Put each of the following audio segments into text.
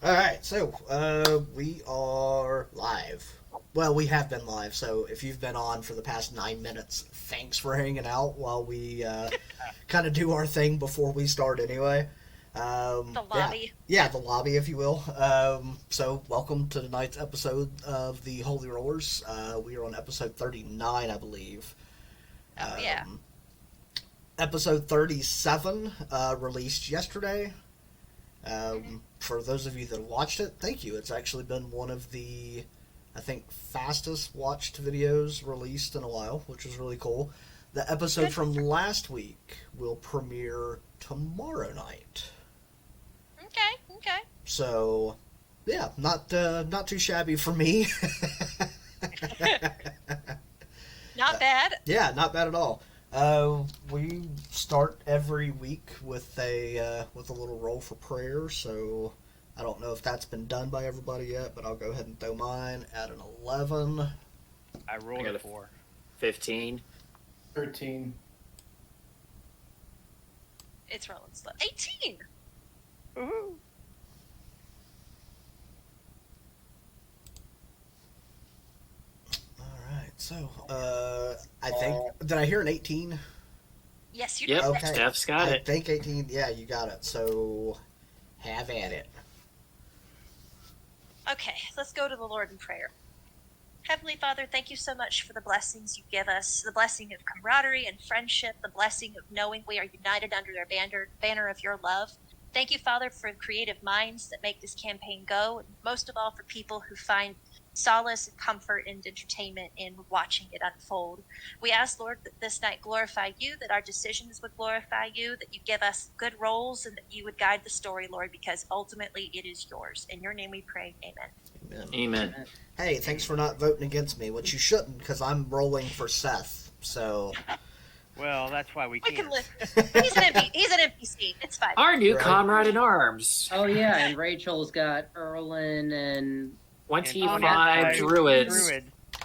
All right, so we are live. Well, we have been live, so if you've been on for the past 9 minutes, thanks for hanging out while we kind of do our thing before we start anyway. The Yeah, lobby. yeah, the lobby, if you will. So, welcome to tonight's episode of the Holy Rollers. We are on episode 39, I believe. Oh yeah. Um, Episode 37 released yesterday. For those of you that watched it, thank you. It's actually been one of the, I think, fastest watched videos released in a while, which was really cool. The episode Good. from last week will premiere tomorrow night. Okay. Okay. So, yeah, not too shabby for me. Not bad. Yeah, not bad at all. We start every week with a little roll for prayer. So I don't know if that's been done by everybody yet, but I'll go ahead and throw mine at an 11. I I rolled got a a 4. 15. 13. It's rolling slow. 18. Woohoo! All right. So I think did I hear an 18? Yes, you Yep, did. Okay. Steph's got I it. think 18. Yeah, you got it. So have at it. Okay, let's go to the Lord in prayer. Heavenly Father, thank you so much for the blessings you give us, the blessing of camaraderie and friendship, the blessing of knowing we are united under the banner of your love. Thank you, Father, for creative minds that make this campaign go, and most of all for people who find solace and comfort and entertainment in watching it unfold. We ask, Lord, that this night glorify you, that our decisions would glorify you, that you give us good roles, and that you would guide the story, Lord, because ultimately it is yours. In your name we pray. Amen. Amen. Amen. Hey, thanks for not voting against me, which you shouldn't, because I'm rolling for Seth. So Well, that's why we We can can't. live. He's an NPC. It's fine. Our new Right. comrade in arms. Oh yeah, and Rachel's got Erlin and 25 druids.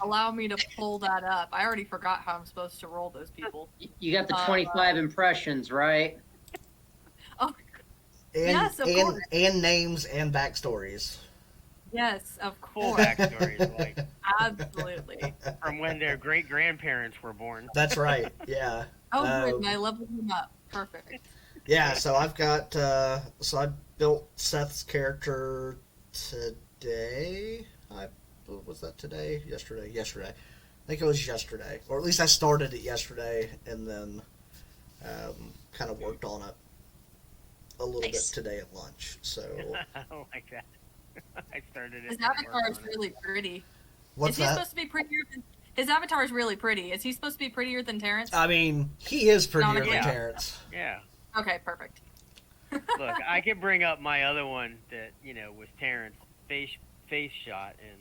Allow me to pull that up. I already forgot how I'm supposed to roll those people. you got the 25 impressions, right? and Yes, of and, course. and names and backstories. Yes, of Full course. backstories, like Absolutely. from when their great grandparents were born. That's right. Yeah. Oh, Um, good. And I leveled them up. Perfect. Yeah. So I've got. So I built Seth's character today. Was that today? Yesterday. Yesterday. I think it was yesterday, or at least I started it yesterday, and then kind of worked on it a little Nice. bit today at lunch. So I don't like that. I started it. His and worked avatar is on it. really pretty. what's is he that? supposed to be prettier than... His avatar is really pretty. Is he supposed to be prettier than Terrence? I mean, he is prettier than Yeah. Terrence. Yeah. Okay, perfect. Look, I could bring up my other one that was Terrence face shot, and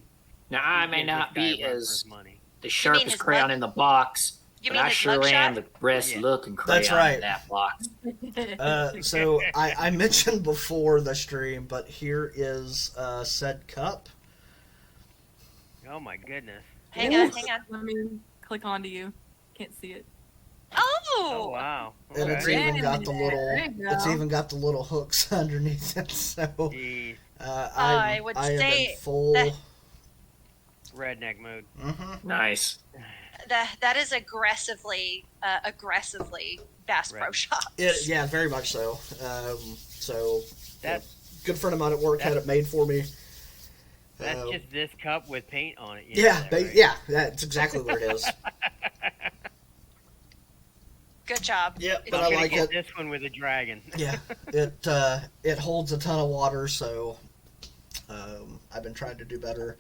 Now, I he may gives not this guy be run for as his money. the sharpest his crayon mug- in the box, You but mean I his sure am mugshot? the best Yeah. looking crayon That's right. in that box. So I mentioned before the stream, but here is said cup. Oh my goodness! Hang on, hang on. Let me click onto you. Can't see it. Oh Oh, wow! And it's Okay. even got the little. There you It's go. even got the little hooks underneath it. So Jeez, I would I am say in full. that- redneck mode. Nice. that is aggressively Bass Pro Right. Shop. Yeah, very much so. So That good friend of mine at work had it made for me. That's Uh, just this cup with paint on it. yeah, right? yeah, that's exactly what it is. Good job. Yeah, It's but I'm I gonna like get it. this one with a dragon. Yeah, it holds a ton of water, so I've been trying to do better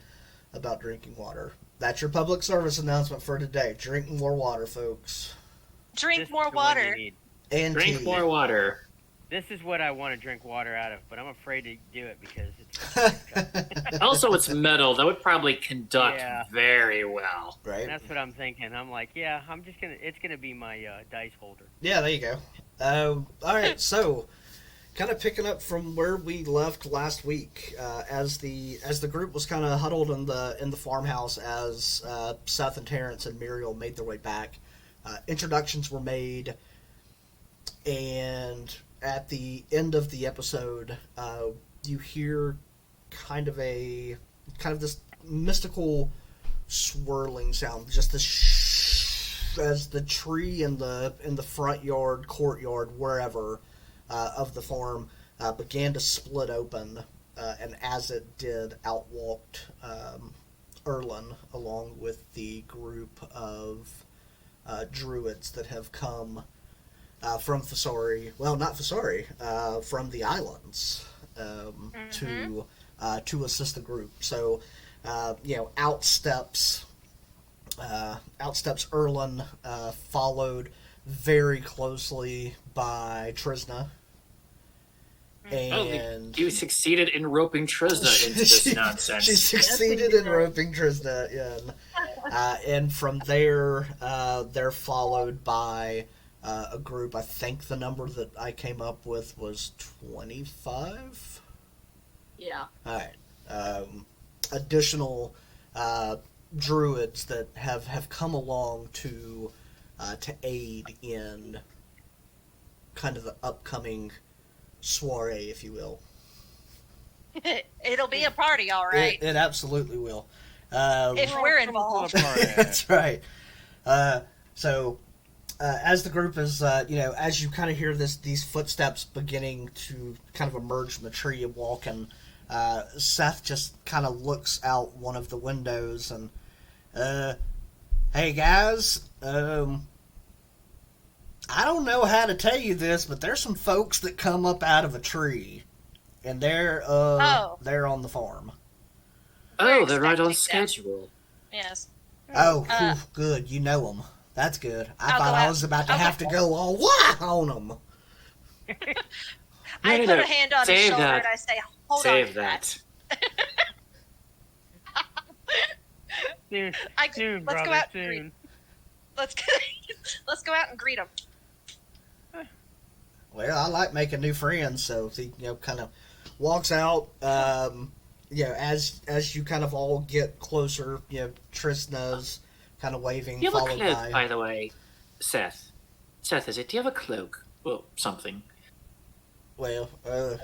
about drinking water. That's your public service announcement for today. Drink more water, folks, Drink This is more the one you water. need. and Drink tea. more water. This is what I want to drink water out of, but I'm afraid to do it because it's. Also, it's metal. That would probably conduct Yeah. very well. Right? That's what I'm thinking. I'm like, yeah, I'm just gonna. It's gonna be my dice holder. Yeah, there you go. All right, so kind of picking up from where we left last week, as the group was kind of huddled in the farmhouse as Seth and Terrence and Muriel made their way back. Introductions were made, and at the end of the episode, you hear kind of this mystical swirling sound, just this shh, as the tree in the front yard, courtyard, wherever of the farm began to split open, and as it did, out walked Erlin along with the group of druids that have come from Fasori. Well, not Fasori, from the islands to assist the group. So, out steps Erlin, followed very closely by Trisna. And You succeeded in roping Trisna into this nonsense. She succeeded in roping Trisna in. And from there, they're followed by a group. I think the number that I came up with was 25. Yeah. All right. Additional druids that have come along to aid in kind of the upcoming soiree, if you will. It'll be a party, all right. It absolutely will. If we're involved. That's right. So, as the group is, as you kind of hear these footsteps beginning to kind of emerge from the tree and walking, Seth just kind of looks out one of the windows and, hey guys, I don't know how to tell you this, but there's some folks that come up out of a tree, and they're on the farm. Oh, they're right on expecting them. schedule. Yes. Oh, good. You know them. That's good. I I'll thought go I out. was about to I'll have go- to go all wah on them. I No, put no, a hand on his save shoulder that. and I say, hold on. Save to that. Soon, I- soon, let's go brother, out and soon. greet- Let's go out and greet him. Well, I like making new friends, so he kind of walks out. As you kind of all get closer, Tristna's kind of waving, Do you have a followed cloak, by. by the way, Seth? Seth, is it? Do you have a cloak? Or something? Well,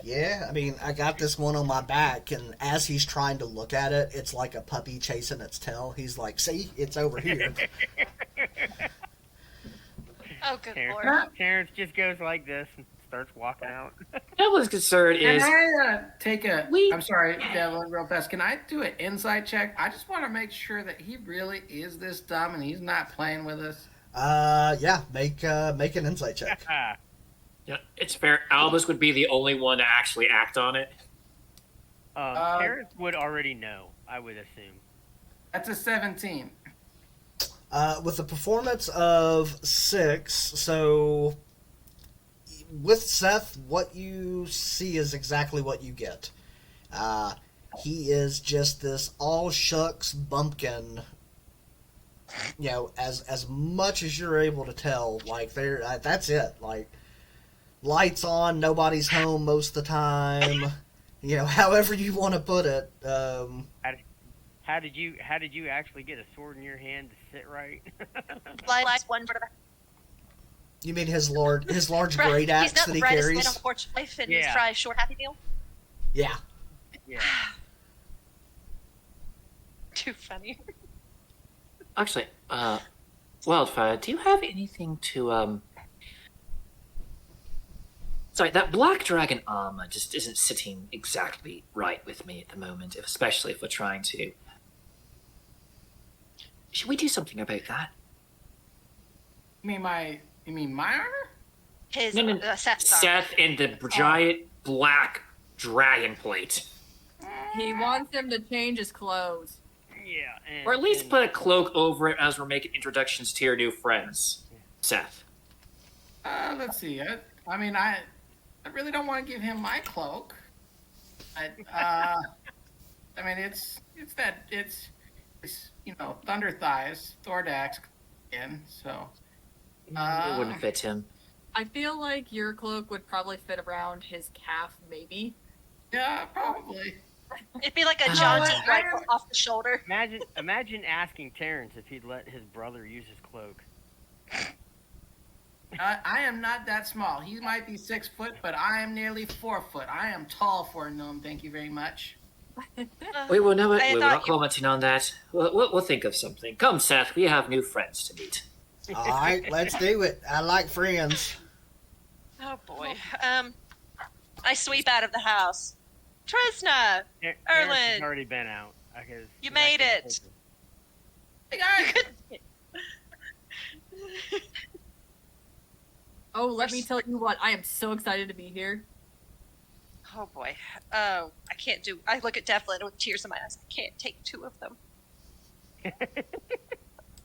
yeah. I mean, I got this one on my back, and as he's trying to look at it, it's like a puppy chasing its tail. He's like, "See, it's over here." Oh, good lord. Terrence just goes like this and starts walking out. I was concerned Can is I take a? We- I'm sorry, Devlin, real fast. Can I do an insight check? I just want to make sure that he really is this dumb and he's not playing with us. Yeah. Make an insight check. yeah, it's fair. Albus would be the only one to actually act on it. Terrence would already know, I would assume. That's a 17. With a performance of 6, so with Seth, what you see is exactly what you get. He is just this all shucks bumpkin. As much as you're able to tell, like that's it. Like lights on, nobody's home most of the time. However you want to put it. How did you actually get a sword in your hand to sit right? Like one for You mean his large the great axe He's not that the he brightest light carries? on porch life and Yeah. try a short happy meal. Yeah. Yeah. Too funny. Actually, Wildfire, do you have anything to Sorry, that black dragon armor just isn't sitting exactly right with me at the moment, especially if we're trying to. Should we do something about that? You mean my armor? His No. Seth's armor. Seth in the giant black dragon plate. He wants him to change his clothes. Yeah. And, Or at least and- put a cloak over it as we're making introductions to your new friends. Seth. Let's see. I really don't want to give him my cloak. It's thunder thighs, Thordax in, so. It wouldn't fit him. I feel like your cloak would probably fit around his calf, maybe. Yeah, probably. It'd be like a jaunty I- rifle off the shoulder. Imagine asking Terrence if he'd let his brother use his cloak. I am not that small. He might be 6 foot, but I am nearly 4 foot. I am tall for a gnome. Thank you very much. We will never. I We will thought not you- commenting on that. We'll think of something. Come, Seth. We have new friends to meet. All right, let's do it. I like friends. Oh boy. I sweep out of the house. Trisna, Terrence Erlen. has already been out. You made it. Hey guys, Oh, let me tell you what. I am so excited to be here. Oh boy. Oh, I can't do. I look at Devlin with tears in my eyes. I can't take 2 of them.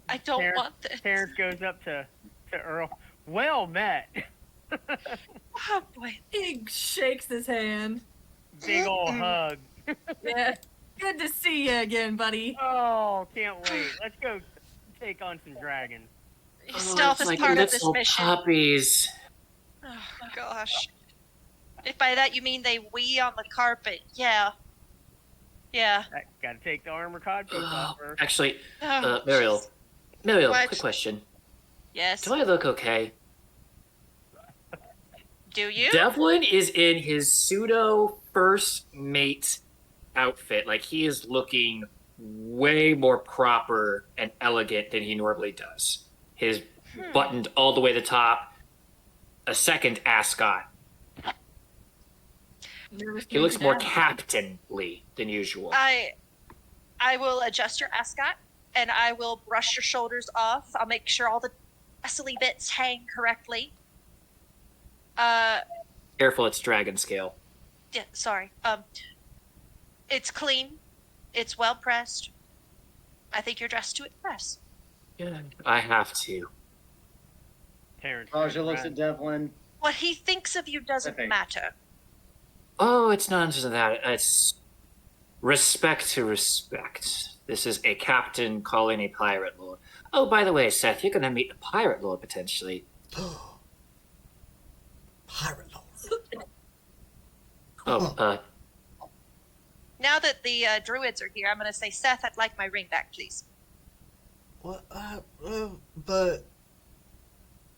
I don't Terrence- want this. Terrence goes up to Earl. Well met. Oh boy. He shakes his hand. Big ol' hug. Yeah. Good to see you again, buddy. Oh, can't wait. Let's go take on some dragons. Stealth it's is like part of this little mission. puppies. Oh gosh. If by that you mean they wee on the carpet, yeah. Yeah. Gotta take the armor codpiece off first. Actually, Oh, Muriel. Muriel, What? quick question. yes. Do I look okay? Do you? Devlin is in his pseudo first mate outfit. Like, he is looking way more proper and elegant than he normally does. His buttoned all the way to the top. A second ascot. Nervous He looks more down. captainly than usual. I will adjust your ascot and I will brush your shoulders off. I'll make sure all the bristly bits hang correctly. Careful, it's dragon scale. Yeah, sorry. It's clean. It's well pressed. I think you're dressed to impress. Yeah, I have to. Terrence. Raja looks at Devlin. What he thinks of you doesn't Okay. matter. Oh, it's not just that. It's respect to respect. This is a captain calling a pirate lord. Oh, by the way, Seth, you're going to meet a pirate lord potentially. Pirate Lord. Oh, Now that the druids are here, I'm going to say, Seth, I'd like my ring back, please. What? But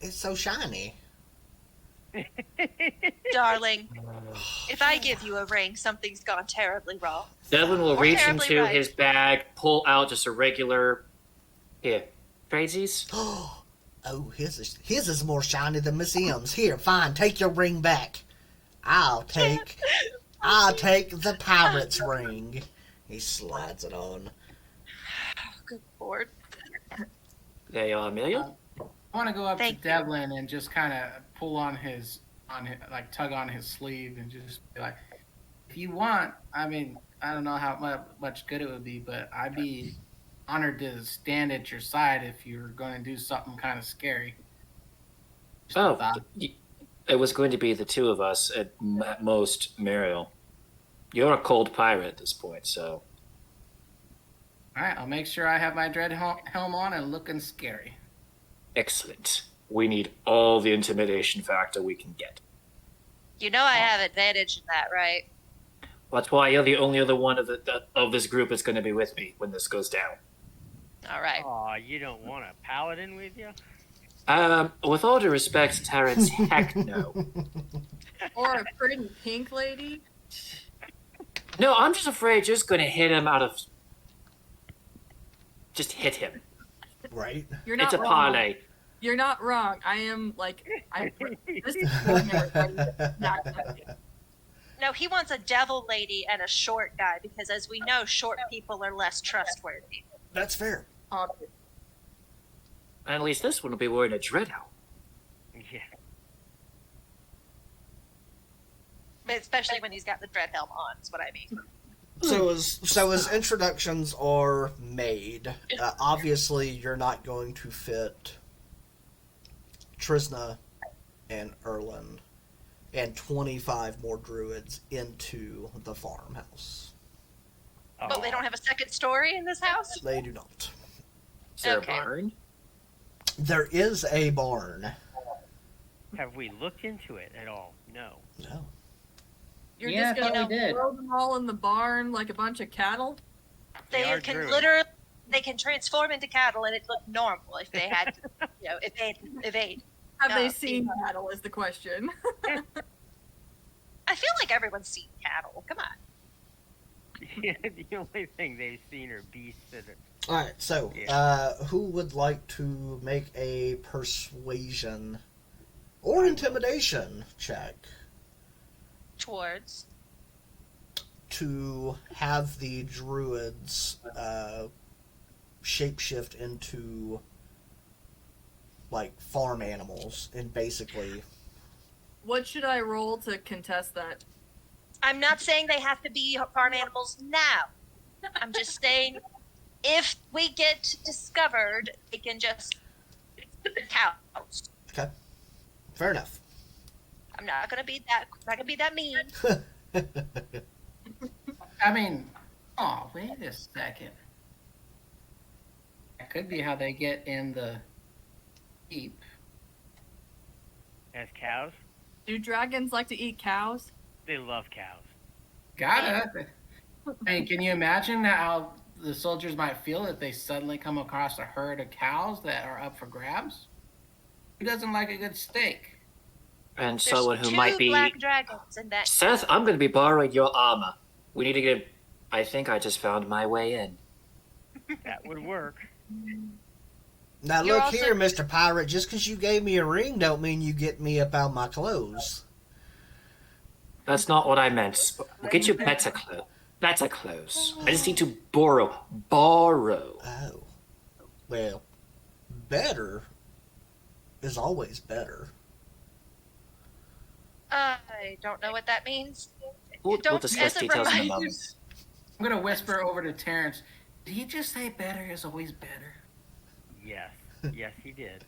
it's so shiny. Darling, if I give you a ring, something's gone terribly wrong. Devlin will Or reach terribly into right. his bag, pull out just a regular. Here, tradesies. Oh, his is more shiny than Miss M's. Here, fine, take your ring back. I'll take the pirate's ring. He slides it on. Good lord. There you are, Amelia. I want to go up Thank to you. Devlin and just kind of pull on his, like tug on his sleeve and just be like, if you want, I mean, I don't know how much good it would be, but I'd be honored to stand at your side if you're going to do something kind of scary. Just a Oh, thought. it was going to be the two of us at most, Muriel. You're a cold pirate at this point, so. All right, I'll make sure I have my dread helm on and looking scary. Excellent. We need all the intimidation factor we can get. You know I have advantage in that, right? That's why you're the only other one of this group that's going to be with me when this goes down. All right. Aw, you don't want a paladin with you? With all due respect, Terrence, heck no. Or a pretty pink lady. No, I'm just afraid just going to hit him out of. Just hit him. Right? You're not It's a wrong. parlay. You're not wrong. I am like this is going everybody. Not happening. No, he wants a devil lady and a short guy because, as we know, short people are less trustworthy. That's fair. Obvious. And at least this one will be wearing a dread helm. Yeah. Especially when he's got the dread helm on, is what I mean. So as introductions are made, obviously you're not going to fit Trisna and Erlen and 25 more druids into the farmhouse. But they don't have a second story in this house? They do not. Is there Okay. a barn? There is a barn. Have we looked into it at all? No. No. You're Yeah, just I thought gonna we did. throw them all in the barn like a bunch of cattle. They They are can druids. literally, they can transform into cattle and it look normal if they had, if they evade. Have No, they seen cattle? Is the question. I feel like everyone's seen cattle. Come on. The only thing they've seen are beasts that are. All right, so who would like to make a persuasion or intimidation check Towards. to have the druids shapeshift into like farm animals and basically What should I roll to contest that? I'm not saying they have to be farm animals now. I'm just saying if we get discovered, they can just cows. okay, fair enough. I'm not gonna be that mean. I mean, oh, wait a second. That could be how they get in the keep. As cows, Do dragons like to eat cows? they love cows. Gotta. I mean, can you imagine how the soldiers might feel if they suddenly come across a herd of cows that are up for grabs? Who doesn't like a good steak? And There's someone who two might be black dragons in that. Seth. I'm going to be borrowing your armor. We need to get. I think I just found my way in. That would work. Now You're look also- here, Mr. Pirate, just because you gave me a ring don't mean you get me up out my clothes. That's not what I meant. We'll get you better clothes. Better clothes. I just need to borrow. Borrow. Oh. Well, better is always better. I don't know what that means. We'll Don't- discuss as a details in a reminder- moment. I'm gonna whisper over to Terrence. Did he just say better is always better? Yes, yes, he did.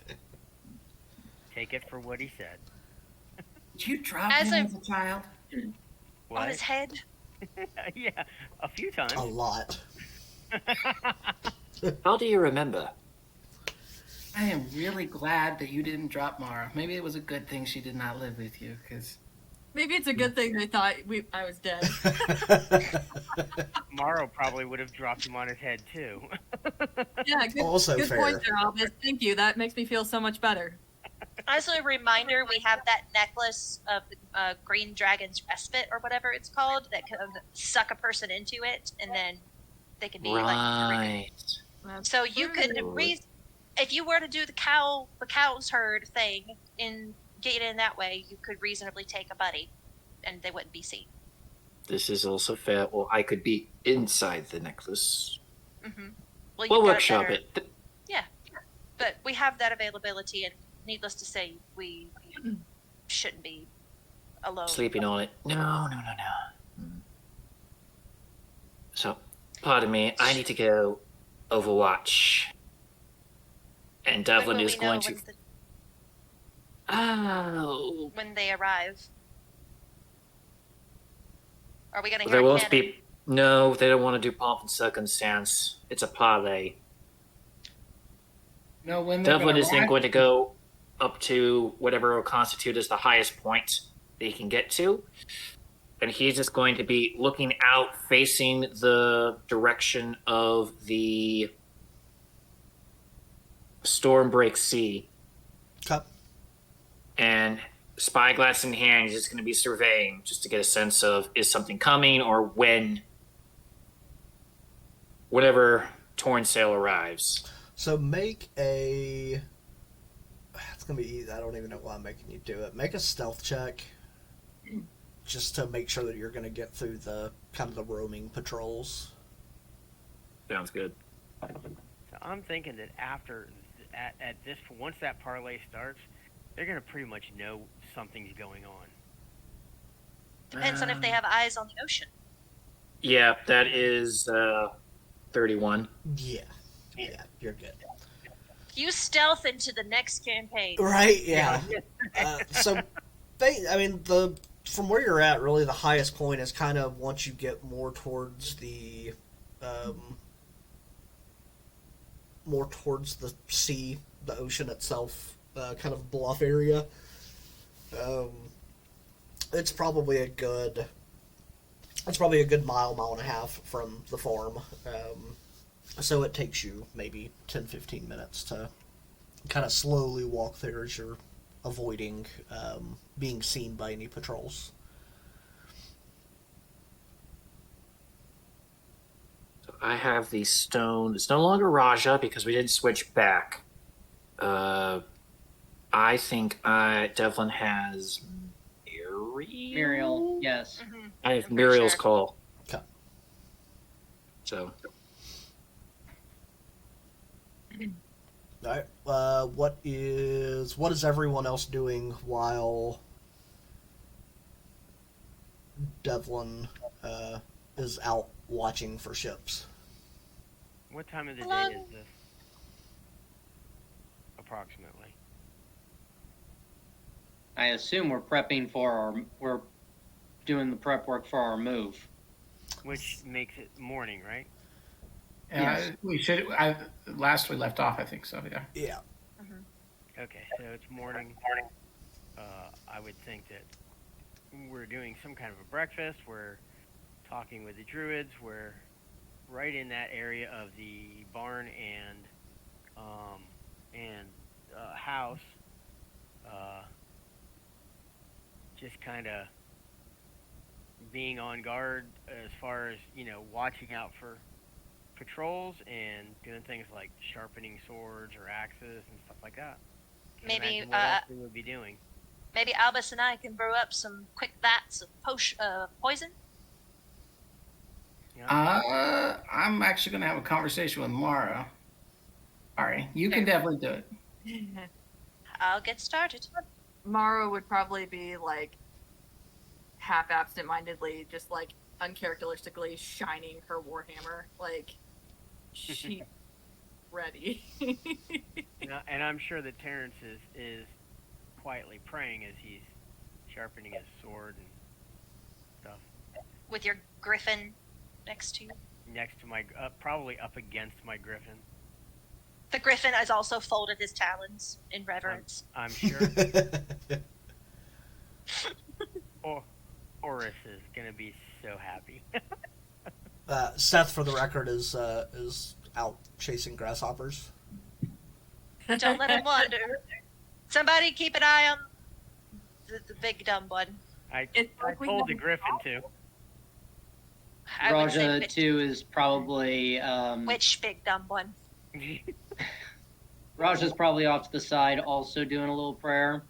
Take it for what he said. Did you drop As him a- as a child? What? On his head. Yeah, a few times. A lot. How do you remember? I am really glad that you didn't drop Mara. Maybe it was a good thing she did not live with you, because Maybe it's a good thing they thought I was dead. Morrow probably would have dropped him on his head too. Yeah, good, Also good fair. point there, Albus. Thank you. That makes me feel so much better. As a reminder, we have that necklace of the green dragon's respite or whatever it's called that can suck a person into it, and then they can be like. Right. So you could if you were to do the cow's herd thing and get in that way, you could reasonably take a buddy, and they wouldn't be seen. This is also fair. Or I could be inside the necklace. Mm-hmm. We'll you've got workshop better- it. But we have that availability, and needless to say, we shouldn't be alone. Sleeping on it. No. So, pardon me. I need to go overwatch. And When Devlin will is we know going to. Oh. when they arrive? Are we going to hear There a won't cannon? be. No, they don't want to do pomp and circumstance. It's a parlay. no, when they're Devlin gonna is then arrive- going to go up to whatever will constitute as the highest point that he can get to. And he's just going to be looking out, facing the direction of the Stormbreak Sea. Cup. And spyglass in hand, he's just going to be surveying just to get a sense of is something coming or whenever Torn Sail arrives. So make a. It's gonna be easy. I don't even know why I'm making you do it. Make a stealth check, just to make sure that you're gonna get through the kind of the roaming patrols. Sounds good. So I'm thinking that at this once that parlay starts, they're gonna pretty much know something's going on. Depends on if they have eyes on the ocean. Yeah, that is 31. Yeah, you're good. You stealth into the next campaign. Right? Yeah. So, from where you're at, really, the highest point is kind of once you get more towards the sea, the ocean itself, kind of bluff area. It's probably a good mile and a half from the farm. So it takes you maybe 10-15 minutes to kind of slowly walk there as you're avoiding being seen by any patrols. I have the stone. It's no longer Raja because we didn't switch back. I think Devlin has Muriel, yes. Mm-hmm. I have I'm pretty Muriel's sure. call. Okay. So All right. What is everyone else doing while Devlin is out watching for ships? What time of the Hello? day is this? Approximately. I assume we're doing the prep work for our move. Which makes it morning, right? Yes. We should. Last we left off, I think so. Yeah. Yeah. Okay, so it's morning. I would think that we're doing some kind of a breakfast. We're talking with the druids. We're right in that area of the barn and house. Just kind of being on guard as far as watching out for patrols and doing things like sharpening swords or axes and stuff like that. Can't Maybe imagine what else we would be doing. maybe Albus and I can brew up some quick vats of poison. I'm actually gonna have a conversation with Mara. Sorry, you can definitely do it. I'll get started. Mara would probably be like half absent-mindedly, just like uncharacteristically shining her warhammer, like she ready. And I'm sure that Terrence is quietly praying as he's sharpening his sword and stuff. With your griffin next to you. Next to my, probably up against my griffin. The griffin has also folded his talons in reverence. I'm sure. Oris is gonna be so happy. Seth, for the record, is out chasing grasshoppers. Don't let him wander. Somebody keep an eye on the big dumb one. I It's like we told the know- griffin to. I would say Raja 2 is probably which big dumb one? Raja's probably off to the side, also doing a little prayer,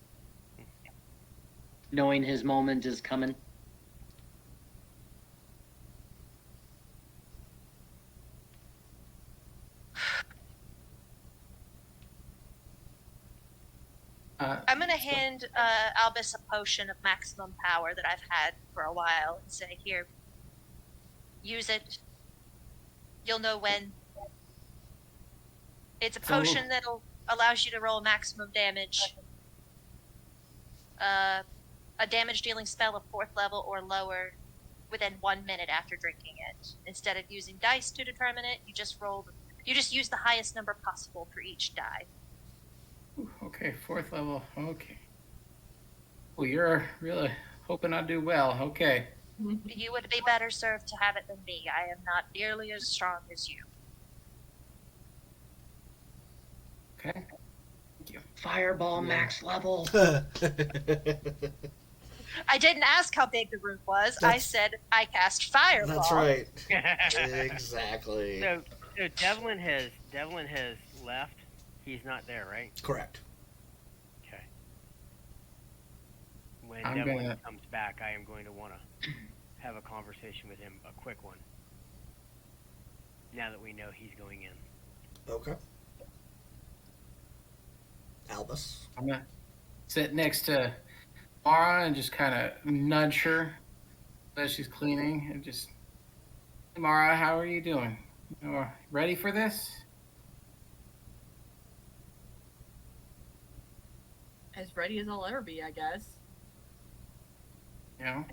knowing his moment is coming. I'm gonna hand Albus a potion of maximum power that I've had for a while and say, "Here, use it. You'll know when." It's a potion that allows you to roll maximum damage. A damage dealing spell of 4th level or lower within 1 minute after drinking it. Instead of using dice to determine it, you just use the highest number possible for each die. Okay, 4th level. Okay. Well, you're really hoping I do well. Okay. You would be better served to have it than me. I am not nearly as strong as you. Okay. Thank you. Fireball max level. I didn't ask how big the room was. I said I cast fireball. That's right. Exactly. So Devlin has left. He's not there, right? Correct. Okay. When I'm Devlin gonna- comes back, I am going to want to have a conversation with him, a quick one. Now that we know he's going in. Okay. Albus. I'm gonna sit next to Mara and just kind of nudge her as she's cleaning and just, "Hey, Mara, how are you doing? Ready for this?" As ready as I'll ever be, I guess. You know?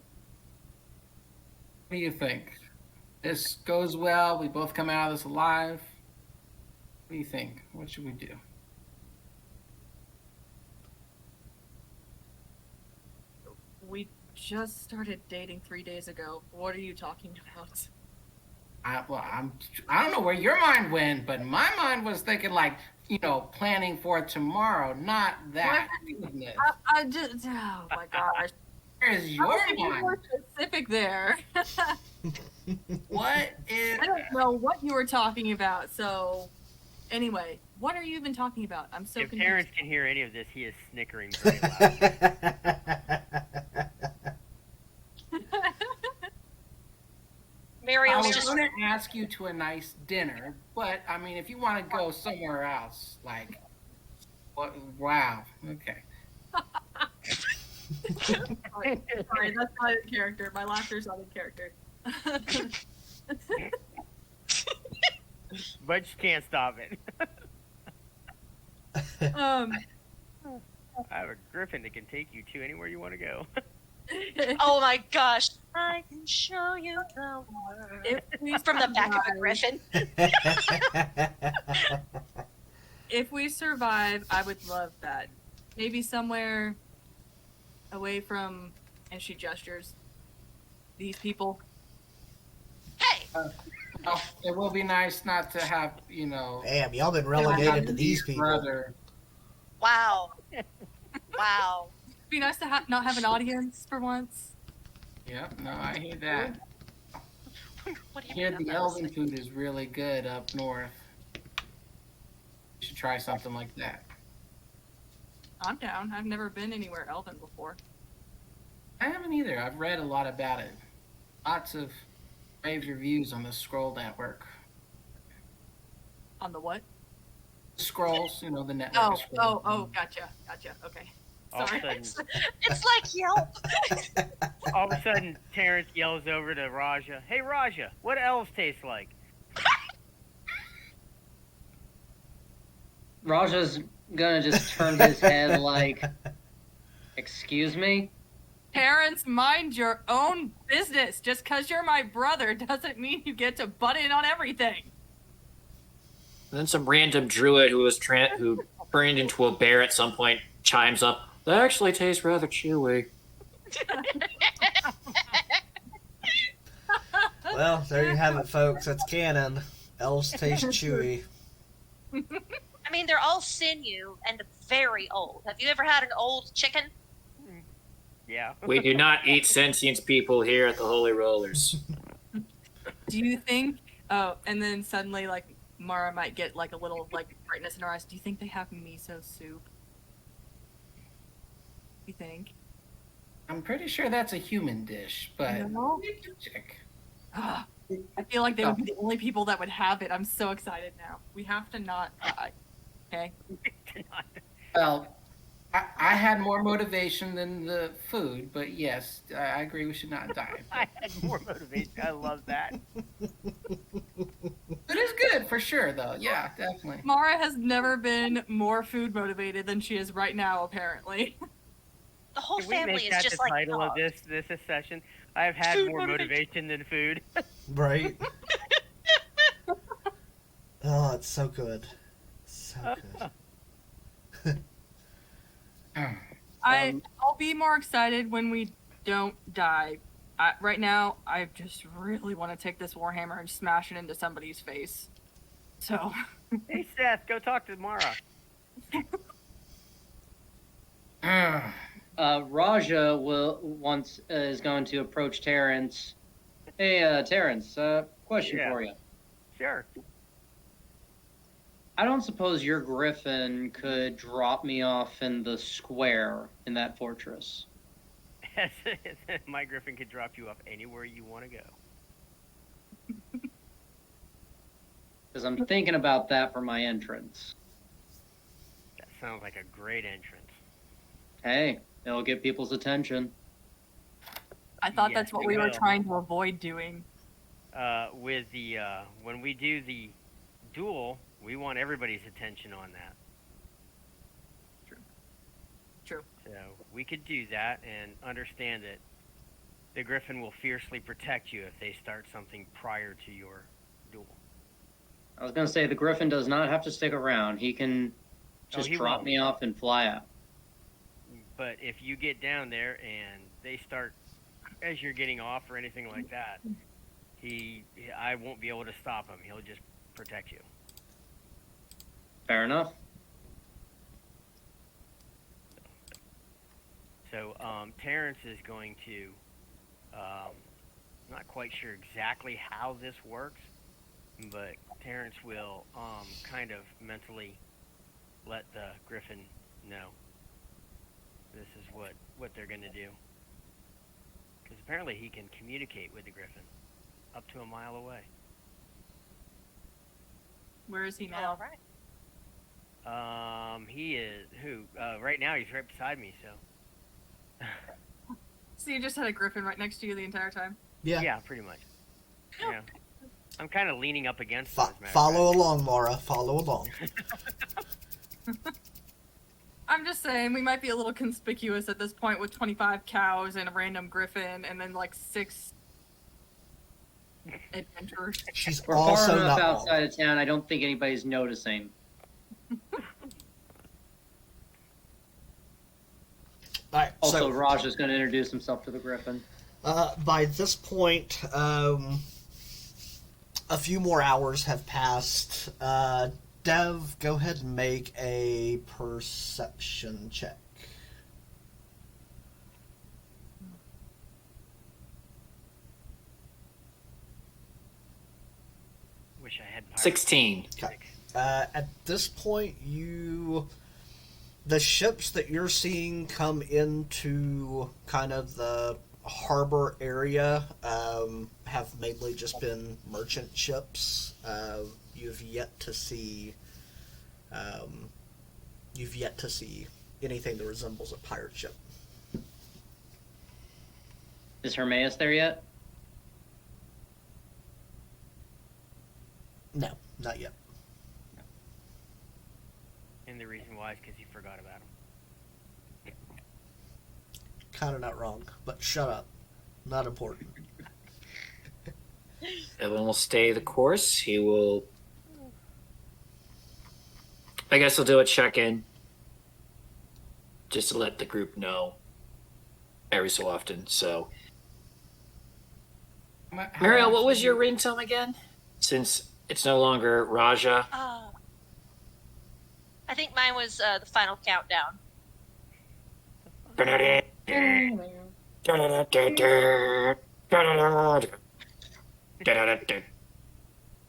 What do you think? This goes well. We both come out of this alive. What do you think? What should we do? We just started dating 3 days ago. What are you talking about? I don't know where your mind went, but my mind was thinking like, planning for tomorrow, not that. Goodness. I just, oh my gosh. Where's your I was mind? more specific there. What is? I don't know what you were talking about. So, anyway, what are you even talking about? I'm so If confused. Terrence can hear any of this, he is snickering very loud. I Muriel's was just going to ask you to a nice dinner, but I mean, if you want to go somewhere else, like, what? Wow. Okay. Sorry, that's not in character. My laughter's not in character. But you can't stop it. um, I have a griffin that can take you to anywhere you want to go. oh my gosh. I can show you the world. if we From the back of a survive- griffin. If we survive, I would love that. Maybe somewhere away from, and she gestures, these people. Hey, Oh, it will be nice not to have, you know. Damn, y'all been relegated to be these your people. Brother. wow. Wow. It'd be nice to not have an audience for once. Yep. No, I hear that. What do you Here, mean the about elven this? food is really good up north. You should try something like that. I'm down. I've never been anywhere elven before. I haven't either. I've read a lot about it. Lots of rave reviews on the Scroll Network. On the what? Scrolls, you know, the network. of Scrolls. Gotcha. Okay. All of a Sorry. sudden, It's like Yelp. all of a sudden, Terrence yells over to Raja, "Hey Raja, what elves taste like?" Raja's gonna just turn his head like, excuse me? Parents, mind your own business. Just because you're my brother doesn't mean you get to butt in on everything. And then some random druid who who turned into a bear at some point chimes up. They actually taste rather chewy. Well, there you have it, folks. That's canon. Elves taste chewy. I mean, they're all sinew and very old. Have you ever had an old chicken? Yeah. We do not eat sentient people here at the Holy Rollers. Do you think? Oh, and then suddenly, like Mara might get like a little like brightness in her eyes. Do you think they have miso soup? You think? I'm pretty sure that's a human dish, but No? we can check. I feel like they would be the only people that would have it. I'm so excited now. We have to not die. Okay. Well, I had more motivation than the food, but yes, I agree we should not die. I had more motivation. I love that. It is good for sure, though. Yeah, definitely. Mara has never been more food motivated than she is right now, apparently. The whole Can we family make is that just the like title of dogs. this session? I've had Food more motivation. motivation than food. Right? Oh, it's so good. So good. I'll be more excited when we don't die. Right now, I just really want to take this warhammer and smash it into somebody's face. So, Hey Seth, go talk to Mara. Raja is going to approach Terrence. Hey, Terrence, question Yeah. for you. Sure. I don't suppose your griffin could drop me off in the square in that fortress. My griffin could drop you off anywhere you want to go. Because I'm thinking about that for my entrance. That sounds like a great entrance. Hey, it'll get people's attention. I thought Yes, that's what we we were will. trying to avoid doing. With the when we do the duel, we want everybody's attention on that. True. So we could do that and understand that the griffin will fiercely protect you if they start something prior to your duel. I was going to say the griffin does not have to stick around. He can just he drop won't. me off and fly out. But if you get down there and they start as you're getting off or anything like that, I won't be able to stop him. He'll just protect you. Fair enough. So Terrence is going to, not quite sure exactly how this works, but Terrence will kind of mentally let the Griffin know this is what they're going to do. Because apparently he can communicate with the Griffin up to a mile away. Where is he now? All right. He is right now he's right beside me. So. So you just had a griffin right next to you the entire time? Yeah. Yeah, pretty much. Yeah. I'm kind of leaning up against him. As a matter of Follow fact. along, Mara. Follow along. I'm just saying, we might be a little conspicuous at this point with 25 cows and a random griffin and then like 6 adventurers. She's We're far also enough not wrong. outside of town. I don't think anybody's noticing. All right. Also, So Raj is going to introduce himself to the Griffin. by this point, a few more hours have passed. Dev, go ahead and make a perception check. Wish I had. 16. Okay. At this point, the ships that you're seeing come into kind of the harbor area have mainly just been merchant ships. You've yet to see anything that resembles a pirate ship. Is Hermaeus there yet? No, not yet. And the reason why is because you forgot about him. Kind of not wrong, but shut up. Not important. Evan will stay the course. He will. I guess he'll do a check-in, just to let the group know every so often. So, Mariel, what was your ringtone again? Since it's no longer Raja. I think mine was the final countdown.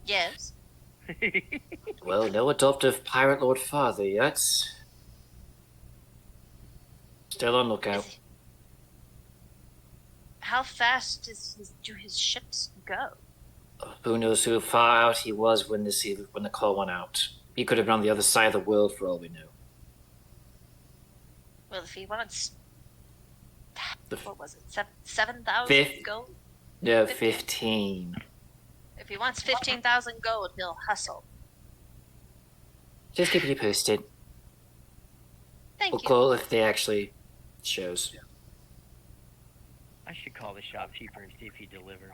Yes. Well, no adoptive pirate lord father yet. Still on lookout. How fast do his ships go? Who knows how far out he was when the call went out. He could have been on the other side of the world for all we knew. Well, if he wants, The what was it, 7,000 Fifth. gold? No, 15. If he wants 15,000 gold, he'll hustle. Just keep you posted. Thank We'll you. call if they actually shows. I should call the shopkeeper and see if he delivers.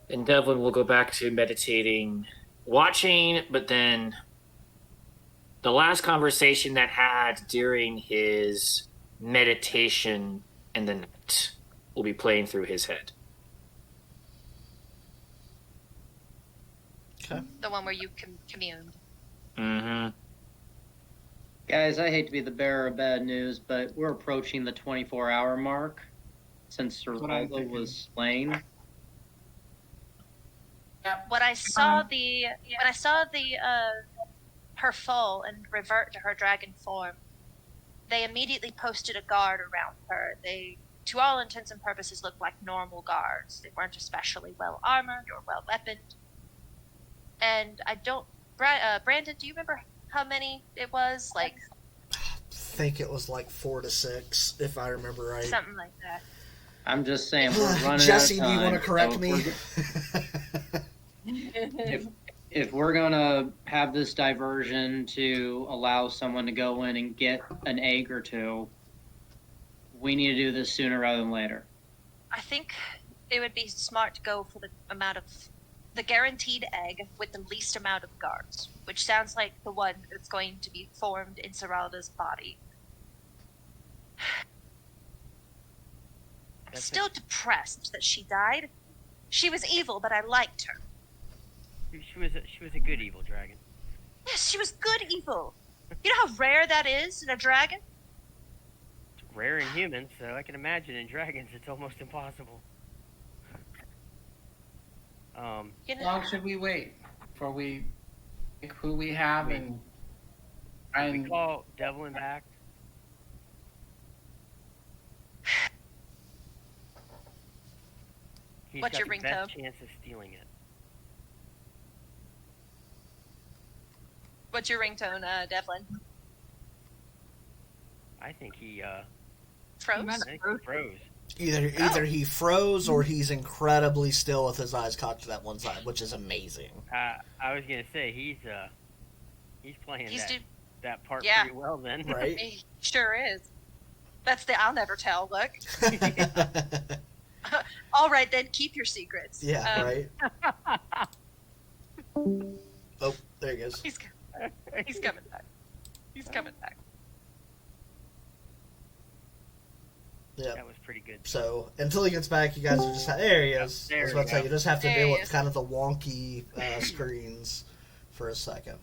And Devlin will go back to meditating, watching, but then the last conversation that had during his meditation in the night will be playing through his head. Okay. The one where you communed. Mm-hmm. Guys, I hate to be the bearer of bad news, but we're approaching the 24-hour mark since what I'm Servaldo thinking. was slain. When I saw her fall and revert to her dragon form, they immediately posted a guard around her. They, to all intents and purposes, looked like normal guards. They weren't especially well armored or well weaponed. And I don't, Brandon, do you remember how many it was? Like, I think it was like 4 to 6, if I remember right. something like that. I'm just saying, we're running Jesse, out of do you time. want to correct So me? If we're going to have this diversion to allow someone to go in and get an egg or two, we need to do this sooner rather than later. I think it would be smart to go for the guaranteed egg with the least amount of guards, which sounds like the one that's going to be formed in Seralda's body. I'm still depressed that she died. She was evil, but I liked her. She was a good evil dragon. Yes, she was good evil. You know how rare that is in a dragon? It's rare in humans, so I can imagine in dragons it's almost impossible. You How know, long should we wait before we pick who we have and try we and call Devlin back. He's What's got your the best ringtone? chance of stealing it. what's your ringtone, Devlin? I think he Froze? might- froze. Either he froze or he's incredibly still with his eyes cocked to that one side, which is amazing. I was gonna say he's playing He's that part yeah. pretty well then. Right? He sure is. That's the I'll never tell look. All right, then keep your secrets. Yeah, right? Oh, there he goes. He's coming back. He's coming back. Yeah. That was pretty good. So, until he gets back, you guys are just... There he is. There I was we about to say, go. you just have to There deal he with is. kind of the wonky screens for a second.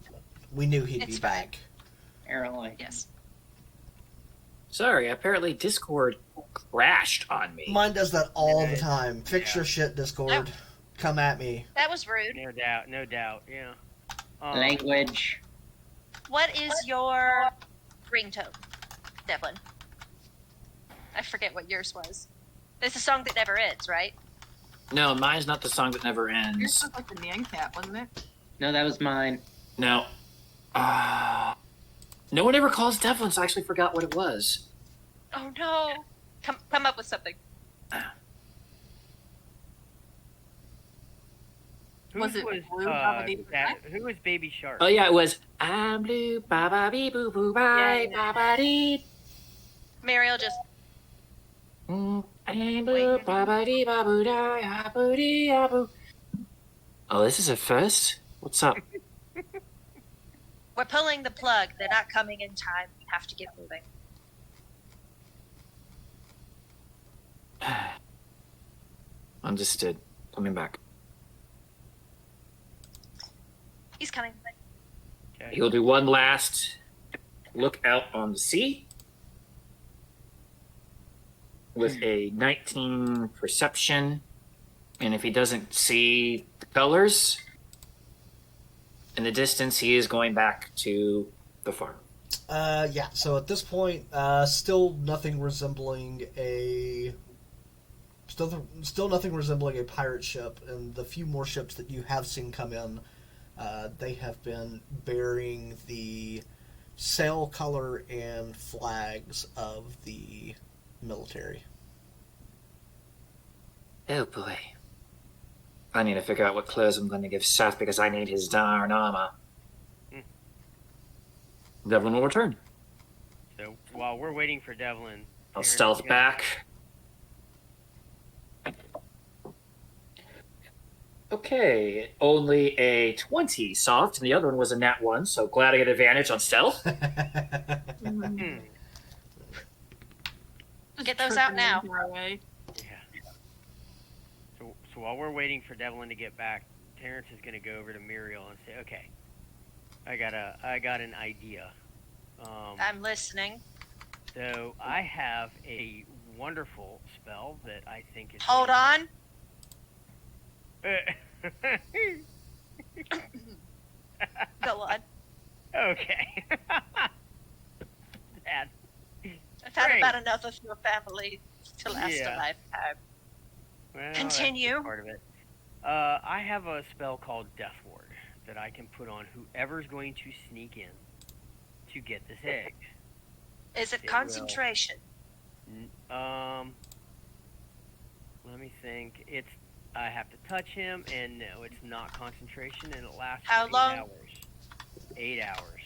We knew he'd It's be fine. back. Apparently. Yes. Sorry, apparently Discord crashed on me. Mine does that all the Yeah. time. Fix Yeah. your shit, Discord. Come at me. That was rude. No doubt. Yeah. Language. What is your ringtone, Devlin? I forget what yours was. It's a song that never ends, right? No, mine's not the song that never Yours ends. was like the Nyan Cat, wasn't it? No, that was mine. No. No one ever calls Devlin, so I actually forgot what it was. Oh no! Come up with something. Was it Blue Baba Dee Boo who was Baby Shark? Oh yeah, it was I'm blue, ba ba bee boo boo bye, Yeah. ba ba dee. Mariel just I'm blue, ba ba dee ba boo die, ah boo dee ah boo. Oh, this is a first? What's up? we're pulling the plug. They're not coming in time. We have to get moving. Understood. Coming back. He's coming. Okay. He'll do one last look out on the sea with a 19 perception. And if he doesn't see the colors in the distance, he is going back to the farm. Yeah, so at this point, still nothing resembling a... Still nothing resembling a pirate ship, and the few more ships that you have seen come in, they have been bearing the sail color and flags of the military. Oh boy. I need to figure out what clothes I'm going to give Seth because I need his darn armor. Devlin will return. So while we're waiting for Devlin, I'll Aaron's stealth gonna- back. Okay, only a 20 soft, and the other one was a nat 1, so glad I get advantage on stealth. Hmm. Get those out now. Away. Yeah. So while we're waiting for Devlin to get back, Terrence is gonna go over to Muriel and say, "Okay, I got an idea. I'm listening. So I have a wonderful spell that I think is. Hold on. Go on. Okay. That. I've had Great. about enough of your family to last Yeah. a lifetime. Well, Continue. that's part of it. I have a spell called Death Ward that I can put on whoever's going to sneak in to get this egg. Is it It will. concentration? Let me think. I have to touch him, and no, it's not concentration, and it lasts How for 8 long? hours. 8 hours.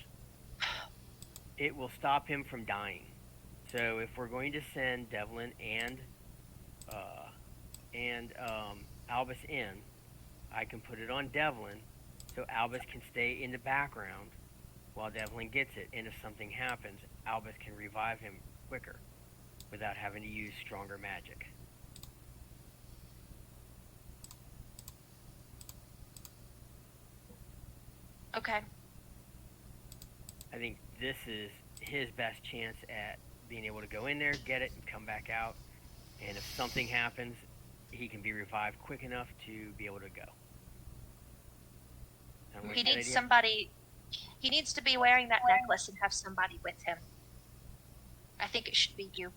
It will stop him from dying. So if we're going to send Devlin and Albus in, I can put it on Devlin, so Albus can stay in the background while Devlin gets it. And if something happens, Albus can revive him quicker without having to use stronger magic. Okay. I think this is his best chance at being able to go in there, get it, and come back out. And if something happens, he can be revived quick enough to be able to go. Sound like He a good needs idea? somebody. He needs to be wearing that necklace and have somebody with him. I think it should be you.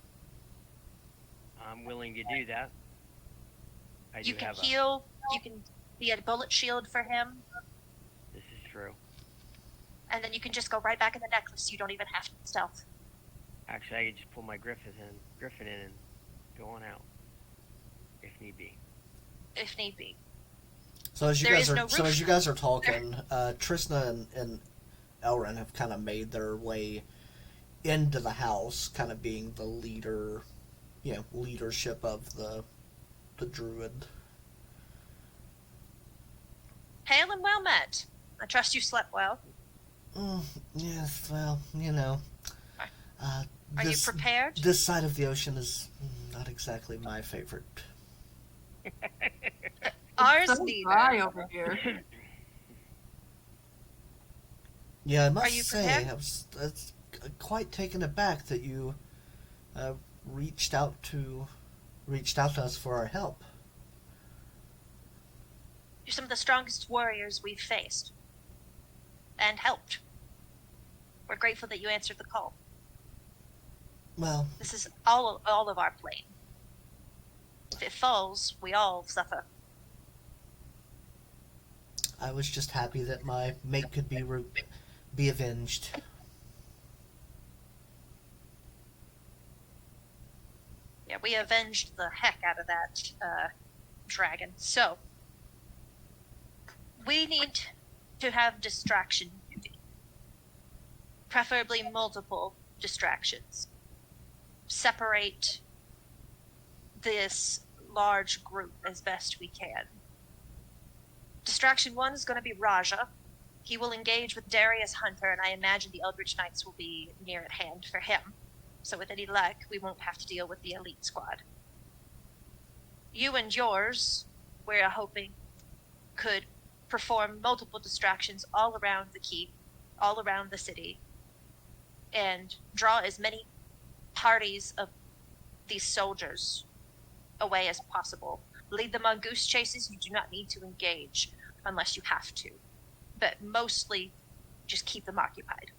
I'm willing to do that. I You do can have heal. You can be a bullet shield for him, This is true. and then you can just go right back in the necklace. You don't even have to stealth. Actually, I could just pull my Griffin in and go on out, if need be. If need be. So as you There guys is are no so roof. as you guys are talking, Trishna and Elrin have kind of made their way into the house, kind of being the leader, leadership of the druid. Hail and well met. I trust you slept well. Yes, well, Are you this prepared? this side of the ocean is not exactly my favorite. Ours so neither. dry over here. Yeah, I must Are you say, prepared? I was quite taken aback that you reached out to us for our help. You're some of the strongest warriors we've faced. And helped. We're grateful that you answered the call. Well, This is all of our plane. If it falls, we all suffer. I was just happy that my mate could be avenged. Yeah, we avenged the heck out of that dragon. So, we need to have distraction duty. Preferably multiple distractions. Separate this large group as best we can. Distraction 1 is going to be Raja. He will engage with Darius Hunter, and I imagine the Eldritch Knights will be near at hand for him. So with any luck, we won't have to deal with the elite squad. You and yours, we're hoping, could perform multiple distractions all around the keep, all around the city, and draw as many parties of these soldiers away as possible. Lead them on goose chases. You do not need to engage unless you have to, but mostly just keep them occupied.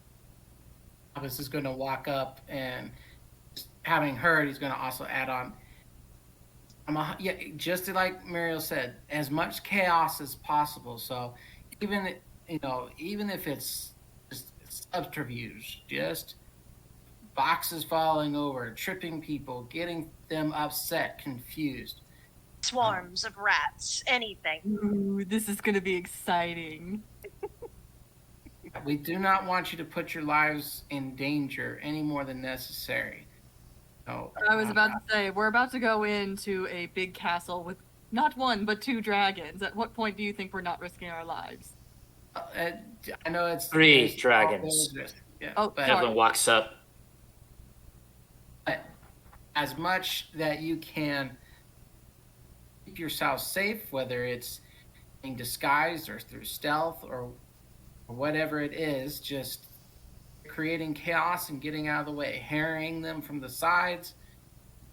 Thomas is going to walk up and, having heard, he's going to also add on. Just like Muriel said, as much chaos as possible. So even if it's just subterfuge, just boxes falling over, tripping people, getting them upset, confused. Swarms of rats, anything. Ooh, this is going to be exciting. We do not want you to put your lives in danger any more than necessary. So, I was about to say, we're about to go into a big castle with not one, but 2 dragons. At what point do you think we're not risking our lives? I know it's 3 it's dragons. Yeah, Oh, but sorry. Evelyn walks up. as much that you can keep yourself safe, whether it's being disguised or through stealth or whatever it is, just creating chaos and getting out of the way, harrying them from the sides,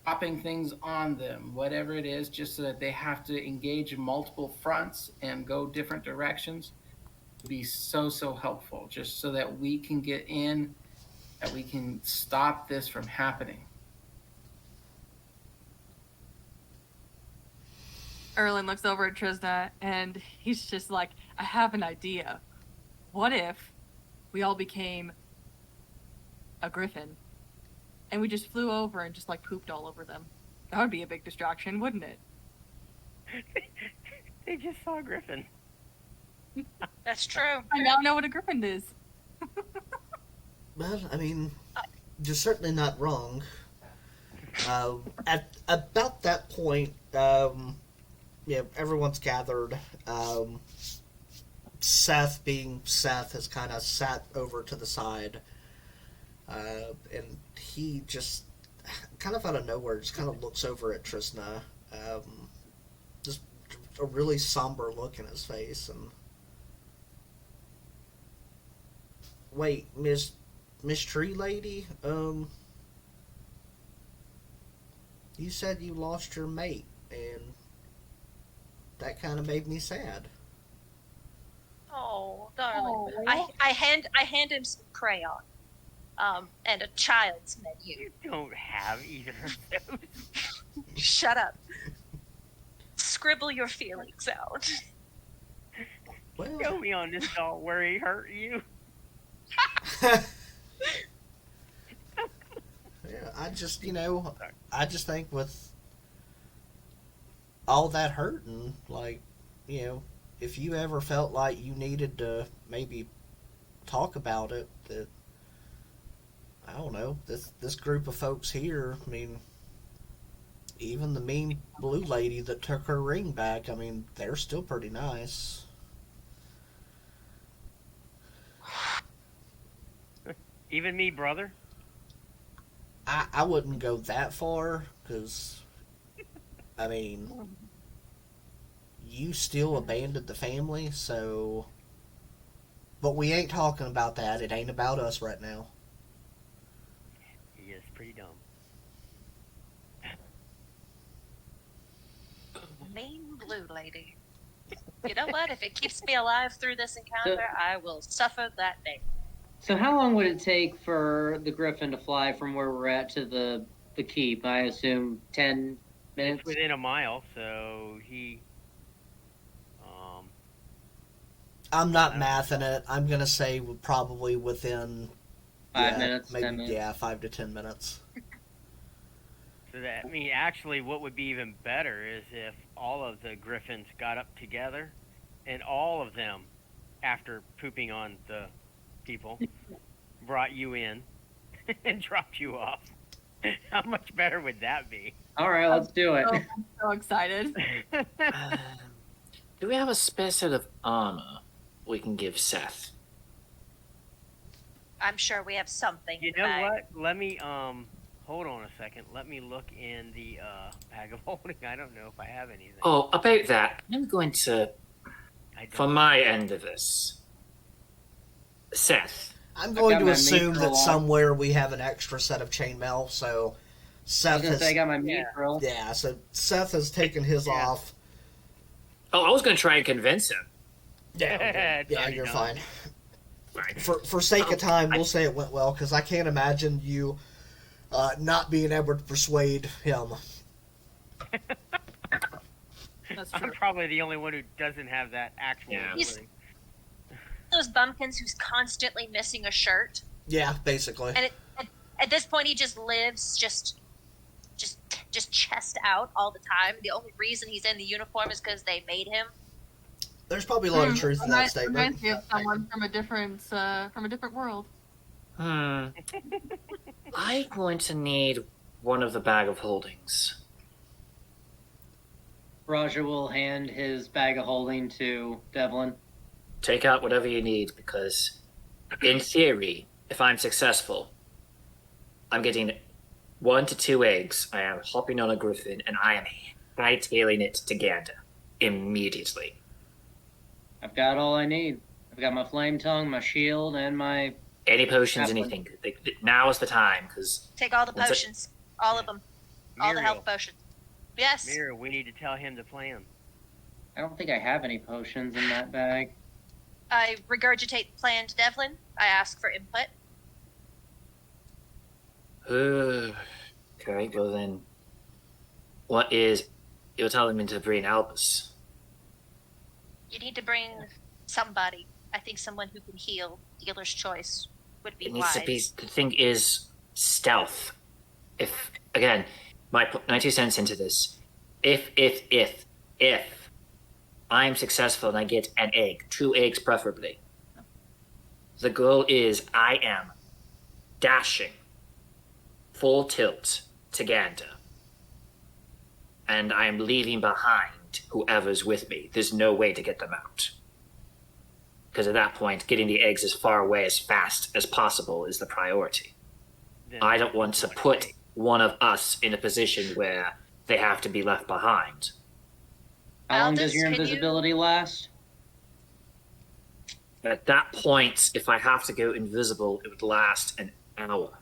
dropping things on them, whatever it is, just so that they have to engage in multiple fronts and go different directions, would be so helpful, just so that we can get in, that we can stop this from happening. Erlen looks over at Trisna and he's just like, I have an idea. What if we all became a griffin and we just flew over and just like pooped all over them? That would be a big distraction, wouldn't it? They just saw Griffin. That's true. I now know what a griffin is. Well, I mean, you're certainly not wrong. At about that point, everyone's gathered. Seth, being Seth, has kind of sat over to the side, and he just kind of out of nowhere just kind of looks over at Trishna, just a really somber look in his face, and wait, Miss Tree Lady, you said you lost your mate, and that kind of made me sad. Oh, I hand him some crayon, and a child's menu. You don't have either of those. Shut up. Scribble your feelings out. Well, Show me on this doll where he hurt you. yeah, I just think with all that hurting, like, if you ever felt like you needed to maybe talk about it, that I don't know, this group of folks here, I mean, even the mean blue lady that took her ring back, I mean, they're still pretty nice. Even me, brother. I wouldn't go that far, because, I mean, you still abandoned the family, so... But we ain't talking about that. It ain't about us right now. He is pretty dumb. Mean blue lady. You know what? If it keeps me alive through this encounter, I will suffer that day. So how long would it take for the Griffin to fly from where we're at to the keep? I assume 10 minutes? It's within a mile, so he... I'm not mathing it. I'm going to say probably within... 5 minutes, maybe, 10 minutes? Yeah, 5 to 10 minutes. So that, I mean, actually, what would be even better is if all of the Griffins got up together, and all of them, after pooping on the people, brought you in and dropped you off. How much better would that be? All right, let's do it. Oh, I'm so excited. Do we have a spare set of armor we can give Seth? I'm sure we have something. You in the know bag. what? Let me, hold on a second. Let me look in the, bag of holding. I don't know if I have anything. Oh, about that, I'm going to, I don't. from my end of this, Seth, I'm going got to my assume meat that roll on. somewhere we have an extra set of chainmail, so I was Seth gonna has... say I got my meat Yeah. grill. Yeah, so Seth has taken his Yeah. off. oh, I was going to try and convince him. Yeah, okay. It's Yeah, already you're done. fine. Right. For sake of time, we'll say it went well, because I can't imagine you not being able to persuade him. That's true. I'm probably the only one who doesn't have that actual Yeah. ability. Those bumpkins who's constantly missing a shirt, Yeah, basically. and at this point he just lives just chest out all the time. The only reason he's in the uniform is because they made him. There's probably a lot of truth in that statement. Reminds me of someone from a different world. I'm going to need one of the bag of holdings. Raja will hand his bag of holding to Devlin. Take out whatever you need, because in theory, if I'm successful, I'm getting 1 to 2 eggs. I am hopping on a griffin, and I am hightailing it to Ganda immediately. I've got all I need. I've got my flame tongue, my shield, and my... Any potions, Apple. anything. Now is the time, because Take all the What's it? potions, all of them, all the health potions. Yes. Mira, we need to tell him the plan. I don't think I have any potions in that bag. I regurgitate the plan to Devlin. I ask for input. okay, well then, what is... You're telling me to bring Albus. You need to bring somebody. I think someone who can heal. Dealer's choice would be It needs wise. to be... The thing is stealth. If, again, my 2 cents into this. If I'm successful and I get an egg, 2 eggs preferably, the goal is I am dashing full tilt to Ganda. And I am leaving behind whoever's with me. There's no way to get them out. Because at that point, getting the eggs as far away as fast as possible is the priority. Then I don't want to put one of us in a position where they have to be left behind. How long Aldous, does your can you- invisibility last? At that point, if I have to go invisible, it would last an hour.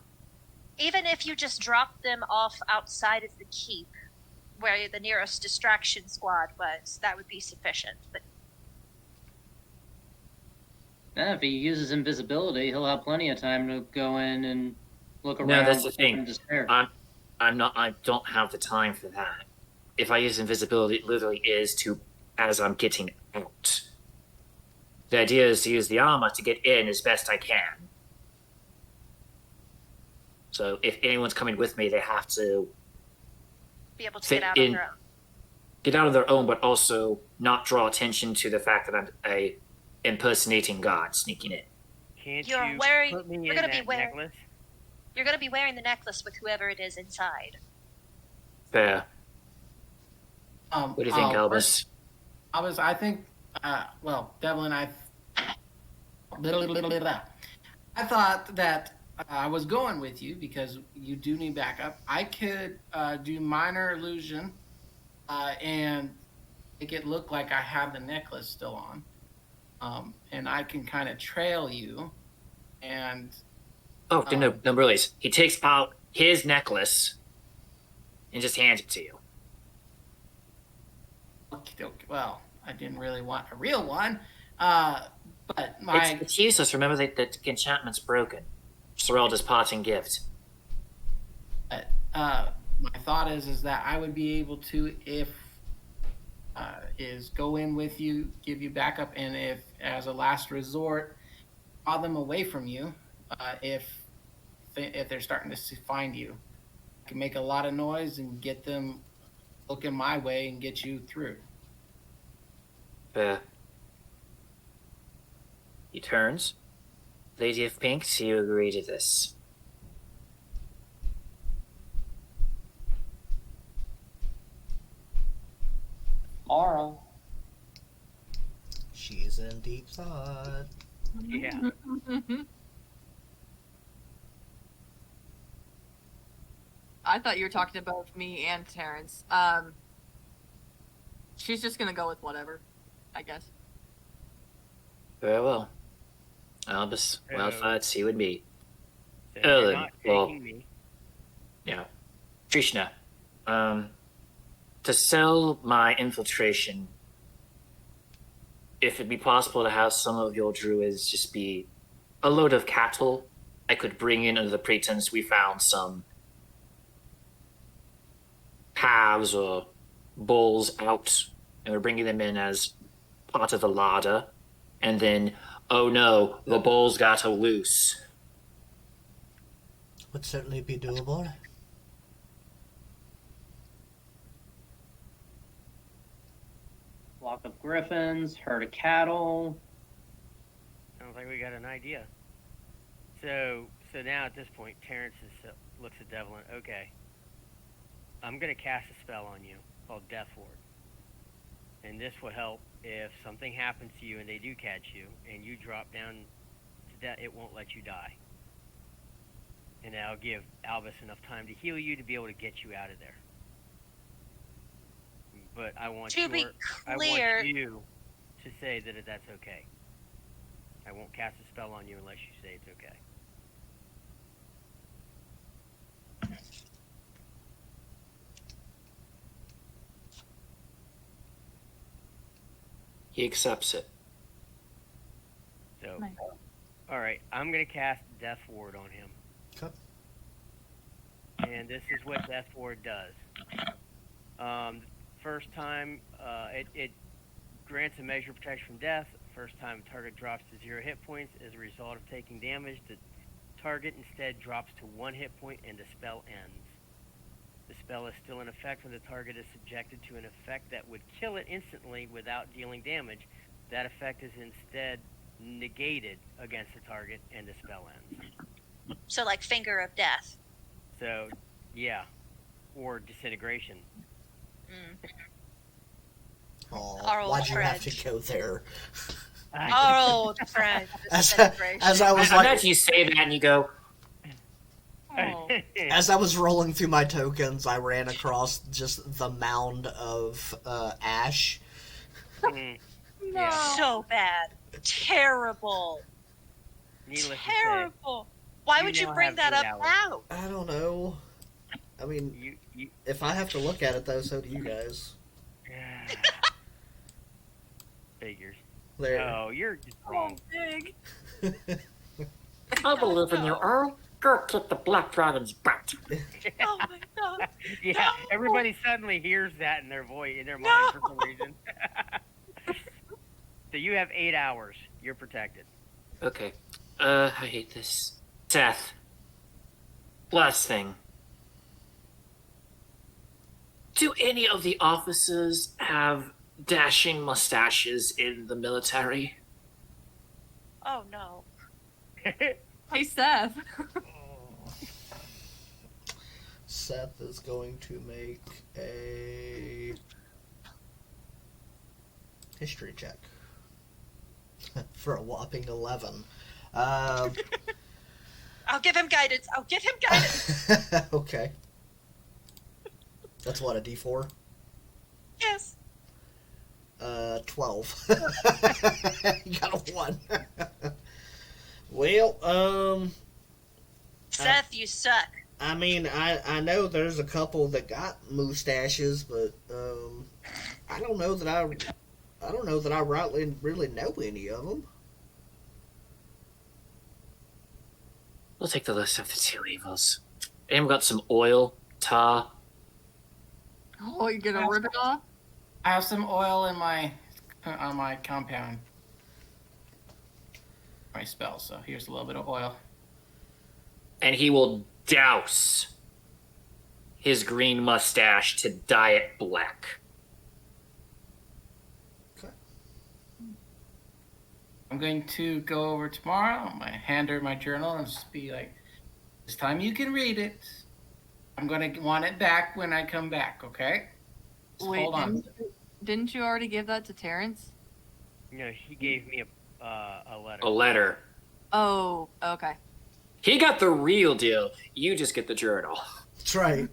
Even if you just drop them off outside of the keep, where the nearest distraction squad was, that would be sufficient. But Yeah, if he uses invisibility, he'll have plenty of time to go in and look around. No, that's the thing. and despair. I'm not. I don't have the time for that. If I use invisibility, it literally is to as I'm getting out. The idea is to use the armor to get in as best I can. So if anyone's coming with me, they have to Be able to fit get out in, on their own. get out of their own, but also not draw attention to the fact that I'm a impersonating god sneaking in. Can't You're you wearing- put me you're in gonna that be wearing- necklace? You're going to be wearing the necklace with whoever it is inside. Fair. What do you think, Albus? I think, well, Devlin, I thought that I was going with you because you do need backup. I could do minor illusion and make it look like I have the necklace still on. And I can kind of trail you. And Oh, no, really. He takes out his necklace and just hands it to you. well, I didn't really want a real one. But It's useless. Remember that the enchantment's broken. Serelda's parting gift. my thought is that I would be able to, if is go in with you, give you backup, and if as a last resort, draw them away from you. If they're starting to find you, I can make a lot of noise and get them looking my way and get you through. Fair. He turns. Lady of Pink, do you agree to this? Tomorrow. She's in deep thought. Yeah. I thought you were talking about me and Terrence. She's just gonna go with whatever, I guess. Very well. Albus, Wildfire, it's you and me. So Oh, you're not well- taking me. Yeah. Trishna, to sell my infiltration, if it'd be possible to have some of your druids just be a load of cattle, I could bring in under the pretense we found some calves or bulls out, and we're bringing them in as part of the larder, and then, oh no, the bulls got loose. Would certainly be doable. Flock of griffins, herd of cattle. Sounds like we got an idea. So now at this point, Terrence looks at Devlin. Okay, I'm gonna cast a spell on you called Death Ward, and this will help if something happens to you and they do catch you and you drop down to death. It won't let you die, and that'll give Albus enough time to heal you to be able to get you out of there. But I want To be I clear, want you to say that that's okay. I won't cast a spell on you unless you say it's okay. He accepts it. So, Nice. all right, I'm gonna cast Death Ward on him. Okay. And this is what Death Ward does. First time, it grants a measure of protection from death. First time, target drops to 0 hit points as a result of taking damage. The target instead drops to 1 hit point, and the spell ends. The spell is still in effect when the target is subjected to an effect that would kill it instantly without dealing damage. That effect is instead negated against the target, and the spell ends. So like Finger of Death. So, yeah, or disintegration. Oh, Our old why'd you have friend. to go there? Oh, the friend. As Disintegration. I was I like, imagine you say that and you go, Oh. as I was rolling through my tokens, I ran across just the mound of ash. Mm, No. Yeah. So bad. Terrible. needless to Terrible. Why you would you now bring have that 8 up hours. now? I don't know. I mean, say, you if I have to look at it though, so do you guys. figures. There. Oh, you're just Oh, wrong. big. I believe in you, Earl. Go kick the black dragon's butt. Oh my god. Yeah, No! everybody suddenly hears that in their voice, in their mind for some reason. So you have 8 hours. You're protected. Okay. I hate this. Seth. Last thing. Do any of the officers have dashing mustaches in the military? Oh no. Hey, Seth. Seth is going to make a history check for a whopping 11. I'll give him guidance. I'll give him guidance. Okay. That's what, a D4? Yes. 12. You got a 1. Well, Seth, you suck. I mean, I know there's a couple that got mustaches, but I don't know that I really know any of them. We'll take the list of the two evils. Anyone got some oil, tar? Oh, you're gonna rip it off? I have some oil in my on my compound. My spell, so here's a little bit of oil. And he will douse his green mustache to dye it black. I'm going to go over tomorrow. I'm gonna hand her my journal and just be like, "This time you can read it. I'm gonna want it back when I come back, okay? Just Wait, hold on." didn't you already give that to Terrence? No, he gave me a letter. A letter. Oh, okay. He got the real deal. You just get the journal. That's right.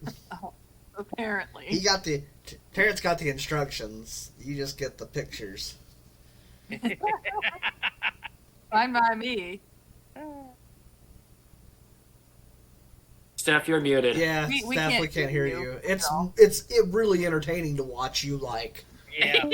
Apparently. Terrence got the instructions. You just get the pictures. Fine by me. Steph, you're muted. Yeah, We Steph, can't we can't hear hear you. you. It's No. it's really entertaining to watch you like. Yeah.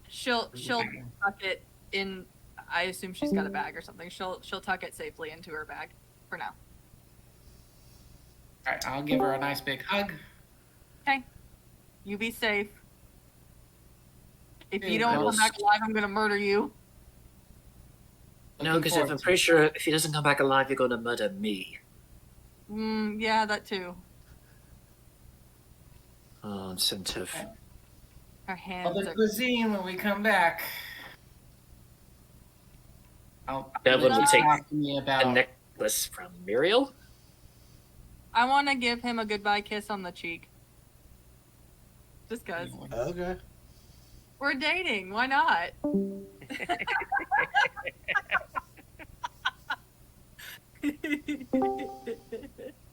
She'll tuck it in. I assume she's got a bag or something. She'll tuck it safely into her bag for now. All right, I'll give her a nice big hug. You be safe. If you Hey, don't Bells. come back alive, I'm gonna murder you. No, Looking because forward I'm to pretty it. sure if he doesn't come back alive, you're going to murder me. Yeah, that too. Oh, incentive. Her hands Other are. cuisine when we come back. Devlin will let take you talk to me A about. necklace from Muriel? I want to give him a goodbye kiss on the cheek. Just cause Okay. we're dating. Why not?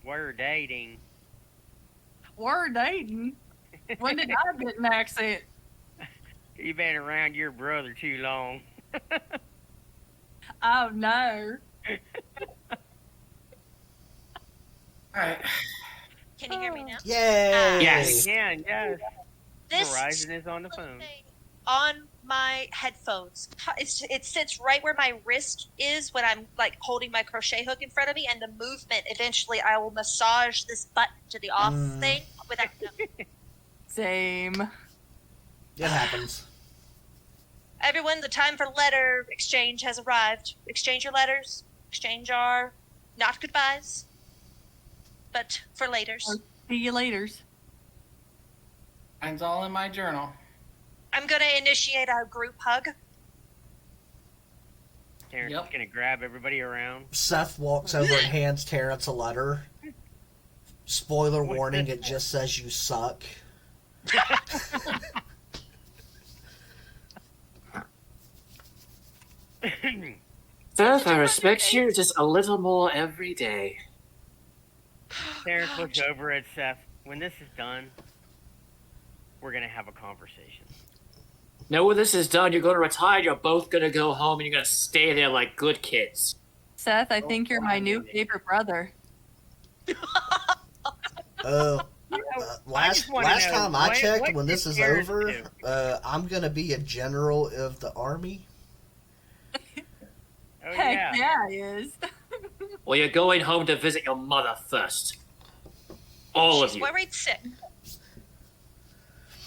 We're dating. We're dating. When did I get an accent? You've been around your brother too long. Oh no. All right. Can you hear me now? Yay! Yes. Yeah, yes. This Verizon is on the phone. on my headphones. It sits right where my wrist is when I'm like holding my crochet hook in front of me, and the movement eventually I will massage this button to the off thing without. Same. It happens. Everyone, the time for letter exchange has arrived. Exchange your letters. Exchange our not goodbyes, but for laters. See you laters. Mine's all in my journal. I'm gonna initiate a group hug. Terrence Yep. is gonna grab everybody around. Seth walks over and hands Terrence a letter. Spoiler warning, it just says you suck. Seth, I respect you just a little more every day. Terrence looks over at Seth. When this is done, we're gonna have a conversation. Now, when this is done, you're going to retire. You're both going to go home and you're going to stay there like good kids. Seth, I think you're my new favorite brother. Uh, I just wanna last know time I checked, what when did this is Terrence over, do? I'm gonna be a general of the army. Oh Heck yeah. yeah, he is. Well, you're going home to visit your mother first. All of She's you. worried sick.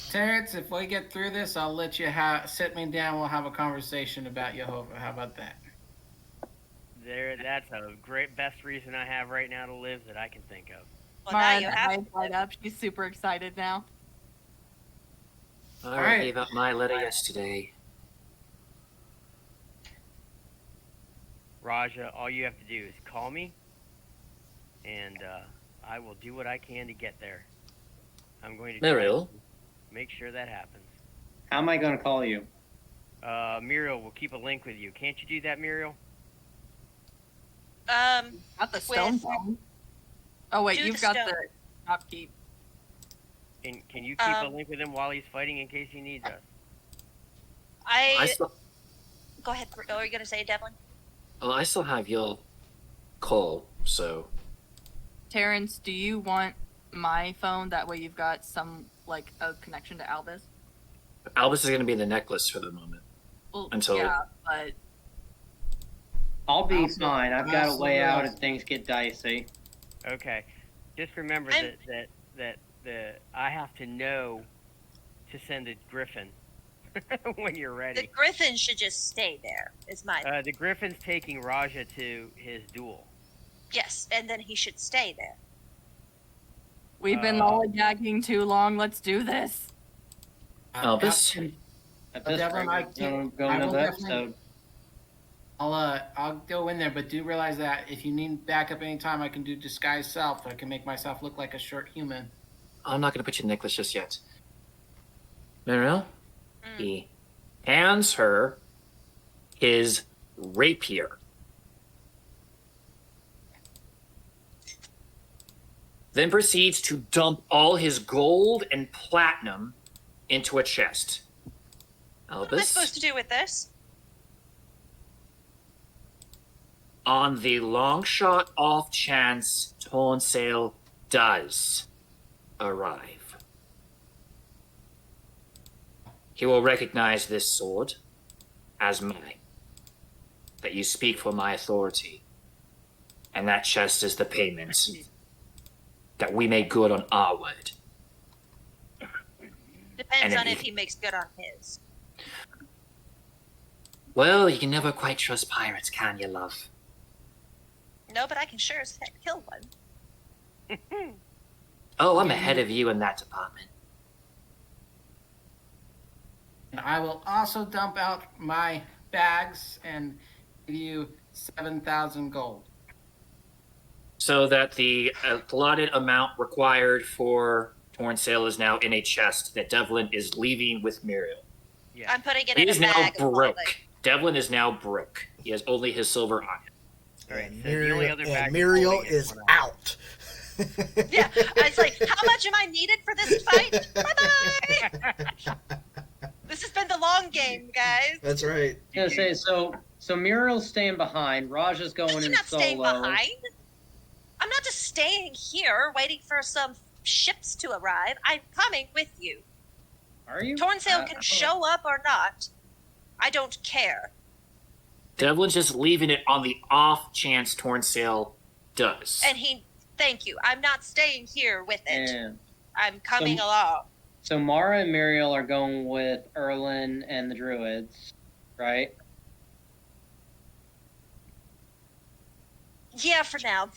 Terrence, if we get through this, I'll let you sit me down. We'll have a conversation about Jehovah. How about that? That's a great best reason I have right now to live that I can think of. Well, now Mara's you have eyes to. light up. She's super excited now. I All already right. gave out my letter yesterday. Raja, all you have to do is call me, and I will do what I can to get there. I'm going to try Muriel? to make sure that happens. How am I going to call you? Muriel will keep a link with you. Can't you do that, Muriel? Not the stone With- dome. Oh wait, Do you've the got stone. the upkeep. Can you keep a link with him while he's fighting in case he needs us? I still, Go ahead. What are you going to say, Devlin? I still have your call, so Terrence, do you want my phone? That way you've got some like a connection to Albus. Albus is going to be in the necklace for the moment. Well, Until- yeah, but I'll be Also- fine. I've got a way also, out if things get dicey. Okay. Just remember I'm- that I have to know to send a griffin when you're The ready. Griffin should just stay there. Is my The griffin's taking Raja to his duel. yes, and then he should stay there. we've been lollygagging too long. Let's do this. Albus? At But this Devlin, rate, I we're can't- going I to will the definitely- episode. I'll go in there, but do realize that if you need backup anytime, I can do disguise self. I can make myself look like a short human. I'm not going to put you in the necklace just yet. Muriel? Mm. He hands her his rapier. Then proceeds to dump all his gold and platinum into a chest. What am I Albus, supposed to do with this? on the long shot off chance Tornsale does arrive, he will recognize this sword as mine, that you speak for my authority, and that chest is the payment that we make good on our word. Depends And on if if he- he makes good on his. Well, you can never quite trust pirates, can you, love? No, but I can sure as heck kill one. Oh, I'm ahead of you in that department. And I will also dump out my bags and give you 7,000 gold. So that the allotted amount required for Tornsale is now in a chest that Devlin is leaving with Muriel. Yeah. I'm putting it He in a is now bag. of broke. clothing. Devlin is now broke. He has only his silver on him. Alright, And so the only other bag of Muriel clothing is one out. Yeah, I was like, how much am I needed for this fight? Bye-bye! This has been the long game, guys. That's right. I was gonna say, so Muriel's staying behind. Raja's going I'm in not staying solo. behind. I'm not just staying here waiting for some ships to arrive. I'm coming with you. Are you? Tornsale can show up or not. I don't care. Devlin's just leaving it on the off chance Tornsale does. And thank you. I'm not staying here with it. And I'm coming along. so Mara and Muriel are going with Erlin and the Druids, right? Yeah, for now.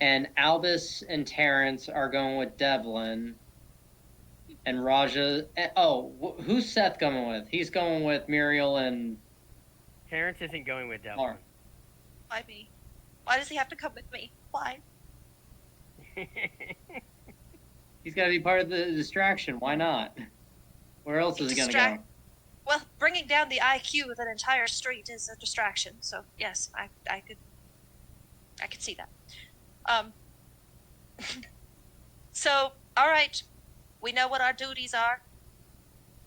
And Albus and Terrence are going with Devlin. And Raja. Who's Seth going with? He's going with Muriel and Terrence isn't going with Devlin. Mara. Why me? Why does he have to come with me? Why? He's got to be part of the distraction. Why not? Where else is he going to go? Well, bringing down the IQ of an entire street is a distraction. So yes, I could see that. So all right, we know what our duties are.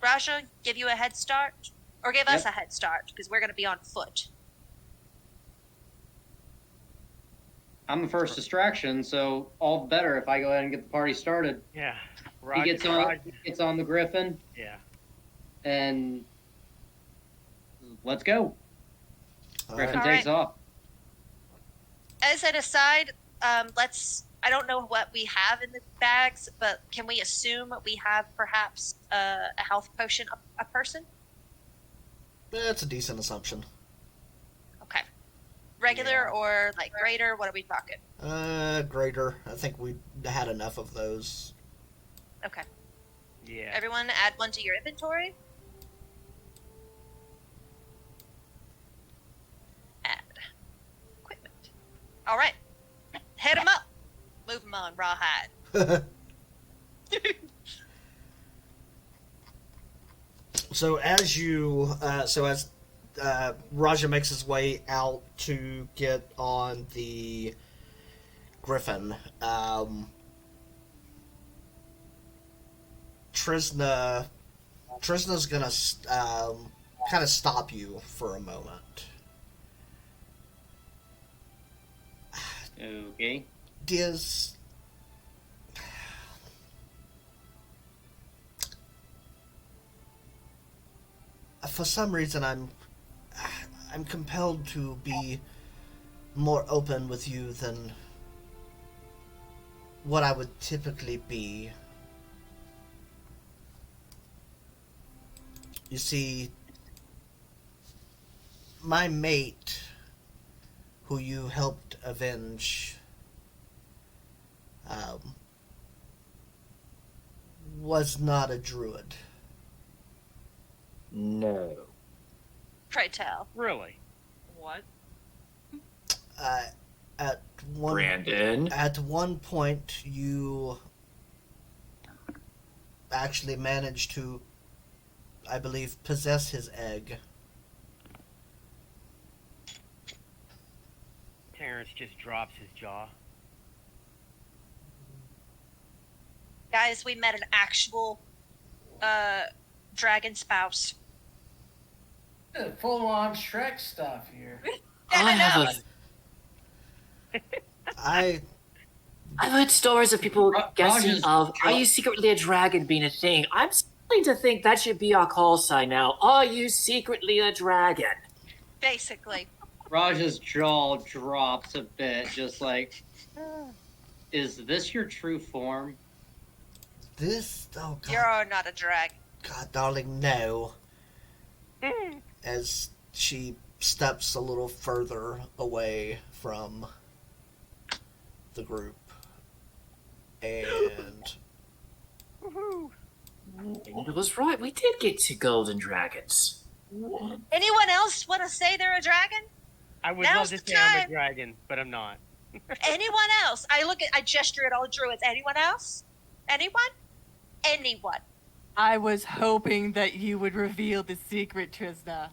Raja, give you a head start, or give us a head start because we're going to be on foot. I'm the first distraction, so all the better if I go ahead and get the party started. Yeah. He gets on the Griffin, Yeah. and let's go. All Griffin right. takes off. As an aside, I don't know what we have in the bags, but can we assume we have perhaps a health potion a person? That's a decent assumption. Okay. Regular or like greater? What are we talking? Greater. I think we had enough of those. Okay. Yeah. Everyone add one to your inventory. Add. Equipment. All right. Head them up. Move them on, rawhide. So as Raja makes his way out to get on the Griffin, Trisna's gonna kind of stop you for a moment. Okay. Diz, for some reason I'm compelled to be more open with you than what I would typically be. You see, my mate, who you helped avenge, was not a druid. No. Pray tell. Really? What? At one Brandon. At one point, you actually managed to, I believe, possess his egg. Terrence just drops his jaw. Guys, we met an actual dragon spouse. Full on Shrek stuff here. I have I I've heard stories of people guessing Raja's of, jaw- are you secretly a dragon being a thing? I'm starting to think that should be our call sign now. Are you secretly a dragon? Basically. Raja's jaw drops a bit, just like, is this your true form? oh god, You're not a dragon. god darling, no. As she steps a little further away from the group. And Woohoo! It was right, we did get to golden dragons. Anyone else want to say they're a dragon? I would Now's love to the say I'm a time. dragon, but I'm not. Anyone else? I gesture at all druids. Anyone else? Anyone? Anyone. I was hoping that you would reveal the secret, Trisna.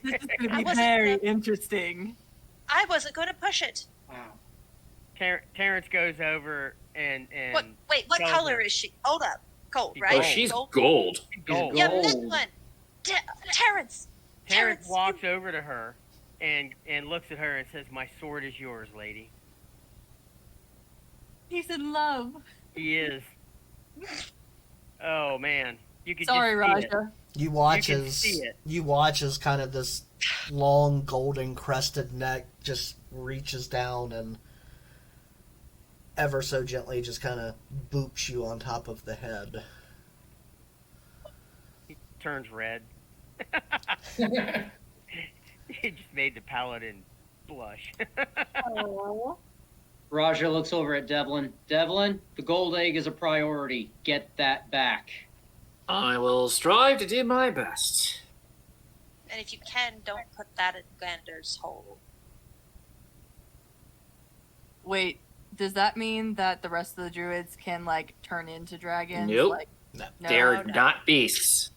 This is going to I be wasn't very gonna- interesting. I wasn't going to push it. Wow. Terrence goes over and What tells color her. is she? Hold up. Gold, She's right? Oh, she's Gold? gold. Gold. Yeah, this Gold. one. Terrence. Terrence walks over to her and looks at her and says, "My sword is yours, lady." He's in love. He is. Oh man, you could Sorry, just see it. Raja. you watch as kind of this long golden crested neck just reaches down and ever so gently just kind of boops you on top of the head. He turns red. He just made the paladin blush. Raja looks over at Devlin. Devlin, the gold egg is a priority. Get that back. I will strive to do my best. And if you can, don't put that in Gander's hole. Wait, does that mean that the rest of the druids can, like, turn into dragons? Nope. Like, No. no. They're no. not beasts.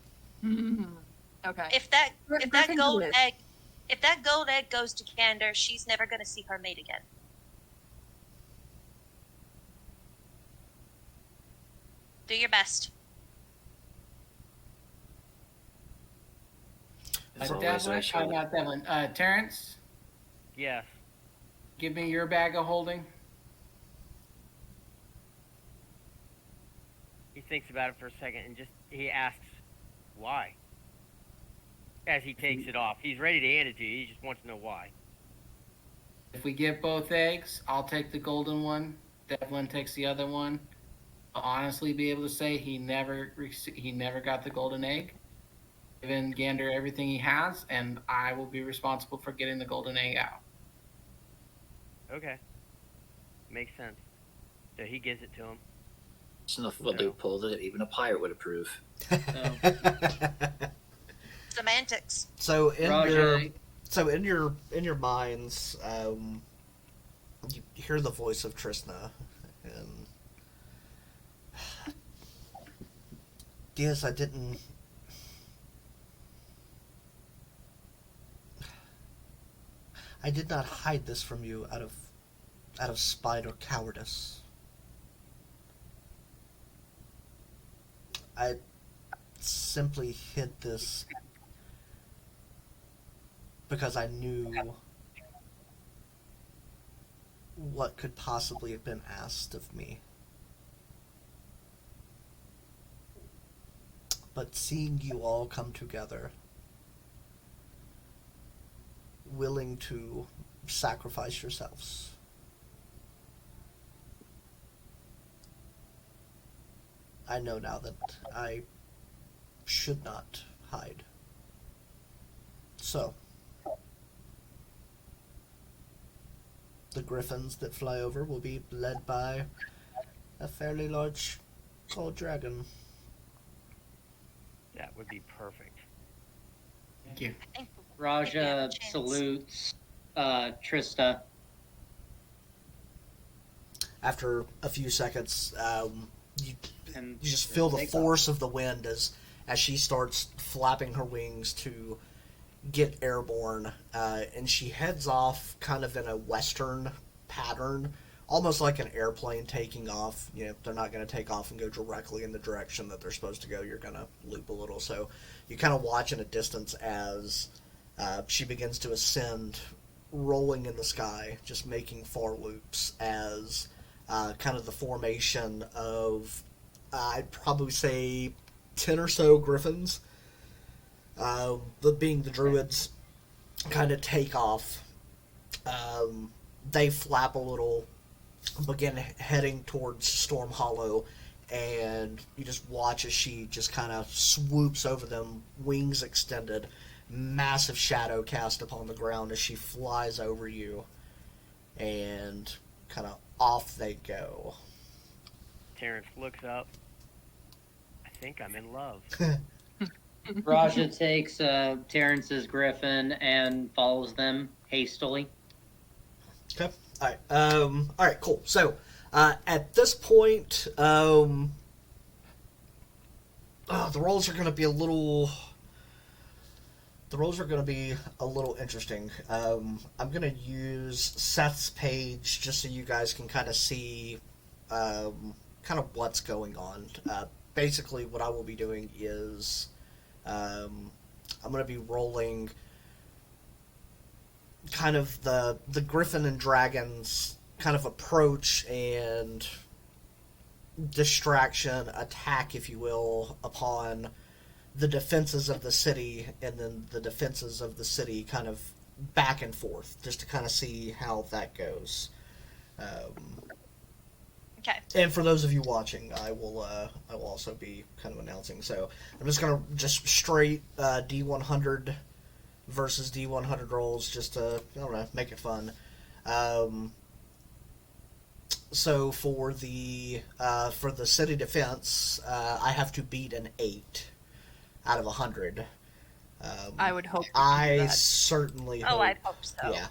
Okay. If that Griffin gold do it. egg, if that gold egg goes to Gander, she's never going to see her mate again. Do your best. As always, I shall. Not Devlin. Terrence, Yes. give me your bag of holding. He thinks about it for a second and he asks, why? As he takes it off. He's ready to hand it to you. He just wants to know why. If we get both eggs, I'll take the golden one. Devlin takes the other one. I'll honestly be able to say he never got the golden egg. Given Gander everything he has, and I will be responsible for getting the golden egg out. Okay. Makes sense. So he gives it to him. It's enough of a loophole that even a pirate would approve. Semantics. So in Rhaja, your minds, you hear the voice of Tristna, and yes, I did not hide this from you out of spite or cowardice. I simply hid this because I knew what could possibly have been asked of me. But seeing you all come together, willing to sacrifice yourselves, I know now that I should not hide. So, the griffins that fly over will be led by a fairly large gold dragon. That would be perfect. Thank you. I think we have a Rhaja chance. salutes Trista. After a few seconds, you And just feel the takes off. force of the wind as she starts flapping her wings to get airborne, and she heads off kind of in a western pattern, almost like an airplane taking off. You know, they're not going to take off and go directly in the direction that they're supposed to go. You're going to loop a little. So you kind of watch in a distance as she begins to ascend, rolling in the sky, just making far loops as kind of the formation of, I'd probably say, 10 or so griffins, being the druids, kind of take off. They flap a little, begin heading towards Stormhallow, and you just watch as she just kind of swoops over them, wings extended, massive shadow cast upon the ground as she flies over you, and kind of off they go. Terrence looks up. I think I'm in love. Rhaja takes Terrence's griffin and follows them hastily. Okay. All right. All right. Cool. So, at this point, the rolls are going to be a little. The rolls are going to be a little interesting. I'm going to use Seth's page just so you guys can kind of see, kind of what's going on. Basically, what I will be doing is, I'm going to be rolling kind of the Griffin and Dragons kind of approach and distraction, attack, if you will, upon the defenses of the city, and then the defenses of the city kind of back and forth, just to kind of see how that goes. Okay. And for those of you watching, I will also be kind of announcing. So I'm just gonna straight D100 versus D100 rolls, just to, I don't know, make it fun. So for the city defense, I have to beat an 8 out of 100. I would hope. I certainly hope. Oh, I hope so. Yeah.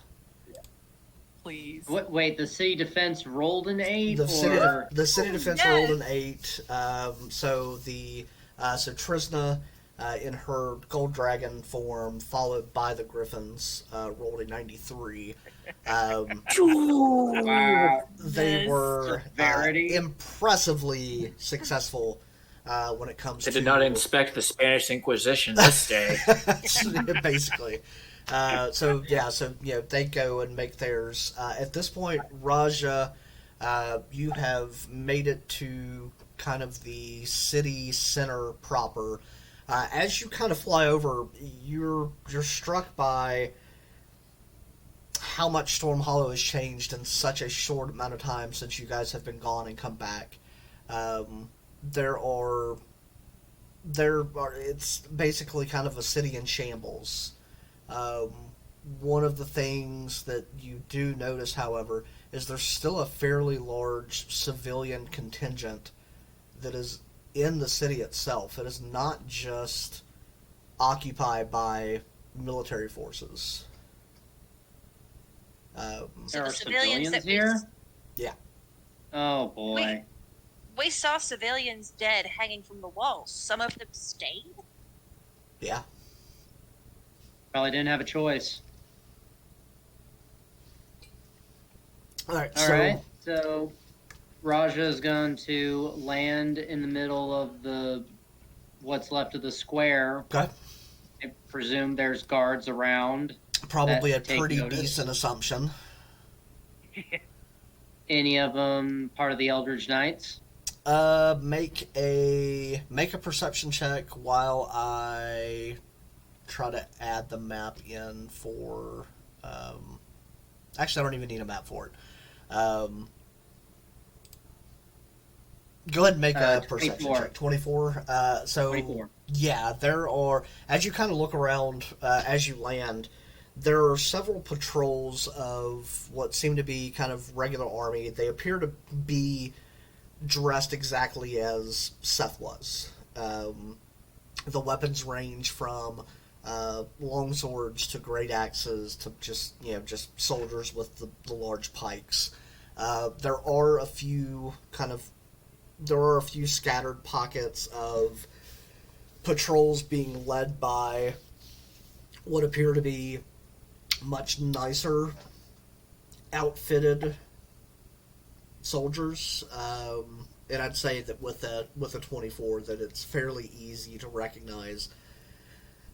Please. Wait, the city defense rolled an 8, The city defense Yes. rolled an 8. So Trishna, in her gold dragon form, followed by the griffins, rolled a 93. Wow. They Yes. were Severity. impressively successful when it comes They to. did not inspect the Spanish Inquisition this day. Basically. They go and make theirs. At this point, Raja, you have made it to kind of the city center proper. As you kind of fly over, you're struck by how much Stormhallow has changed in such a short amount of time since you guys have been gone and come back. Um, there are it's basically kind of a city in shambles. Um, One of the things that you do notice, however, is there's still a fairly large civilian contingent that is in the city itself. It is not just occupied by military forces. So There the are civilians that here? Yeah. Oh boy. we saw civilians dead hanging from the walls. Some of them stayed. Yeah. Probably didn't have a choice. All right. All right. So Raja is going to land in the middle of the what's left of the square. Okay. I presume there's guards around. Probably a Take pretty notice. decent assumption. Any of them part of the Eldridge Knights? Make a perception check while I try to add the map in for. Actually, I don't even need a map for it. Go ahead and make a perception 24. check. 24. 24. Yeah, there are. As you kind of look around as you land, there are several patrols of what seem to be kind of regular army. They appear to be dressed exactly as Seth was. The weapons range from long swords to great axes to just soldiers with the large pikes. There are a few scattered pockets of patrols being led by what appear to be much nicer outfitted soldiers. And I'd say that with a 24 that it's fairly easy to recognize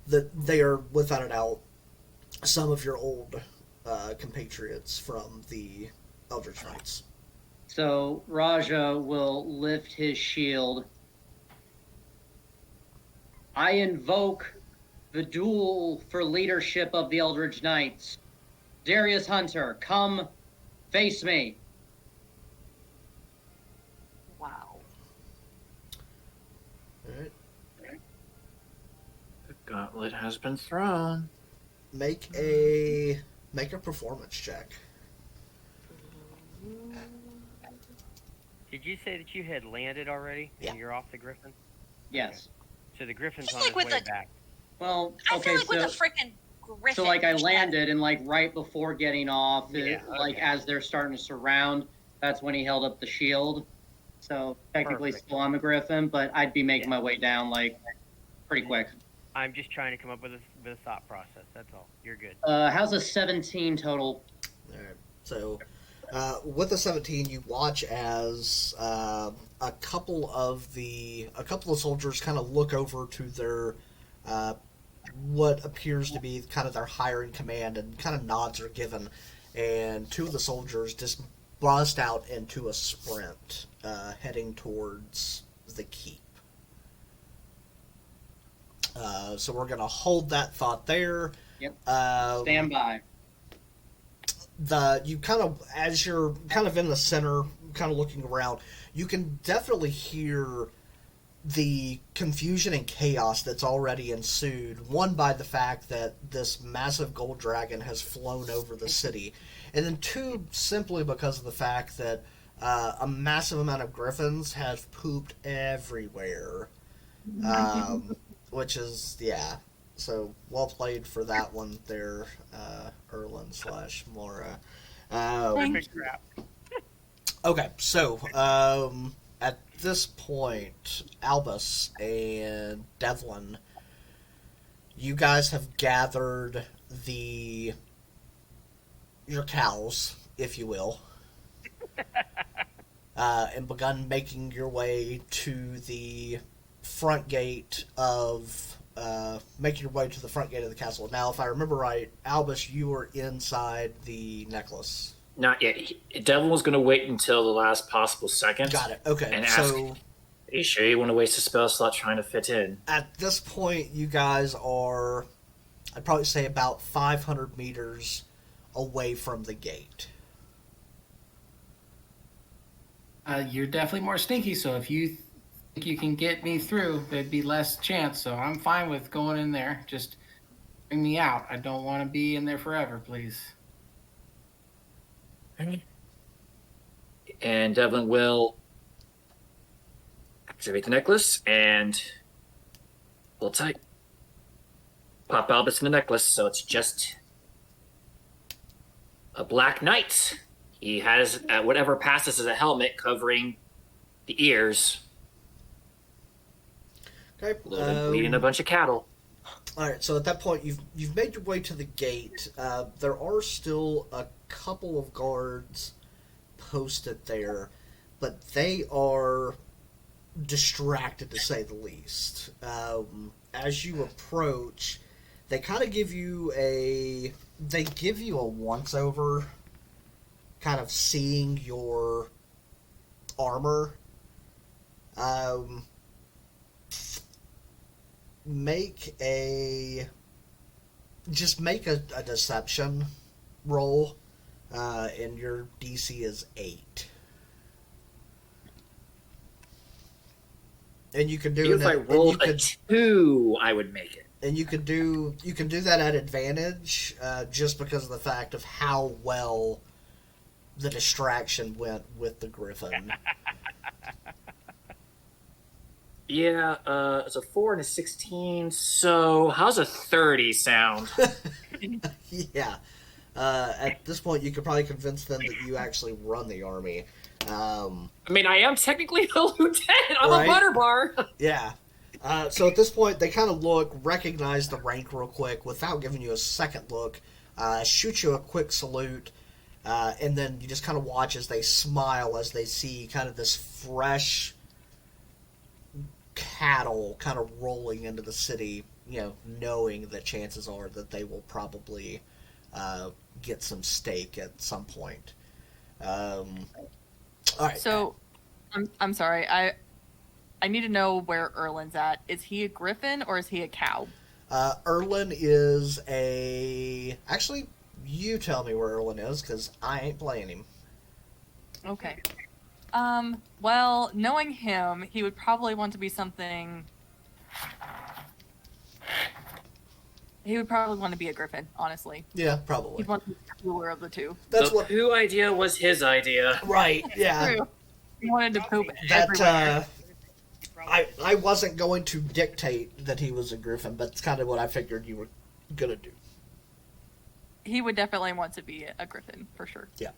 that they are, without a doubt, some of your old compatriots from the Eldritch Knights. So Raja will lift his shield. I invoke the duel for leadership of the Eldritch Knights. Darius Hunter, come face me. Wow. Alright. The gauntlet has been thrown. Make a performance check. Did you say that you had landed already? Yeah. And you're off the Griffin? Yes. So the Griffin's Just on like its with way the- back. Well, I okay, feel like with so a freaking griffin. so like I you should landed and like right before getting off, Yeah, like okay. as they're starting to surround, that's when he held up the shield. So technically Perfect. still on the Griffin, but I'd be making my way down like pretty quick. I'm just trying to come up with a thought process. That's all. You're good. How's a 17 total? Alright. So, with the 17, you watch as a couple of soldiers kind of look over to their what appears to be kind of their higher in command, and kind of nods are given, and two of the soldiers just bust out into a sprint, heading towards the keep. So we're gonna hold that thought there. Yep. Um, Stand by. you kind of, as you're kind of in the center, kind of looking around, you can definitely hear the confusion and chaos that's already ensued. One, by the fact that this massive gold dragon has flown over the city, and then two, simply because of the fact that a massive amount of griffins have pooped everywhere. Which is, yeah. So, well played for that one there, Erlin / Mora. Perfect crap. Okay, so, at this point, Albus and Devlin, you guys have gathered your cows, if you will, and begun making your way to the front gate of making your way to the front gate of the castle. Now, if I remember right, Albus, you were inside the necklace. Not yet. Devil was going to wait until the last possible second. Got it. Okay. And ask, so, are you sure you want to waste a spell slot trying to fit in? at this point, you guys are, I'd probably say, about 500 meters away from the gate. You're definitely more sneaky, so if you think you can get me through, there'd be less chance. So I'm fine with going in there. Just bring me out. I don't want to be in there forever, please. And Devlin will activate the necklace and pull tight. Pop Albus in the necklace, so it's just a black knight. He has whatever passes as a helmet covering the ears, Okay. leading a bunch of cattle. All right. So at that point, you've made your way to the gate. There are still a couple of guards posted there, but they are distracted to say the least. As you approach, they kind of give you a once over, kind of seeing your armor. Make a deception roll, and your DC is 8. And you can do If I rolled a 2, I would make it. and you can do that at advantage, just because of the fact of how well the distraction went with the griffin. Yeah, it's a 4 and a 16, so how's a 30 sound? Yeah. At this point, you could probably convince them that you actually run the army. I mean, I am technically a lieutenant. I'm Right? a butter bar. Yeah. So at this point, they kind of recognize the rank real quick without giving you a second look, shoot you a quick salute, and then you just kind of watch as they smile as they see kind of this fresh cattle kind of rolling into the city, knowing that chances are that they will probably get some steak at some point. All right. So, I'm sorry. I need to know where Erlin's at. Is he a griffin or is he a cow? Erlin is a... Actually, you tell me where Erlin is, because I ain't playing him. Okay. Well, knowing him, he would probably want to be something... He would probably want to be a griffin, honestly. Yeah, probably. He'd want to be the cooler of the two. That's the what... poo idea was his idea. Right, yeah. True. He wanted to poop That, everywhere. I wasn't going to dictate that he was a griffin, but it's kind of what I figured you were going to do. He would definitely want to be a griffin, for sure. Yeah.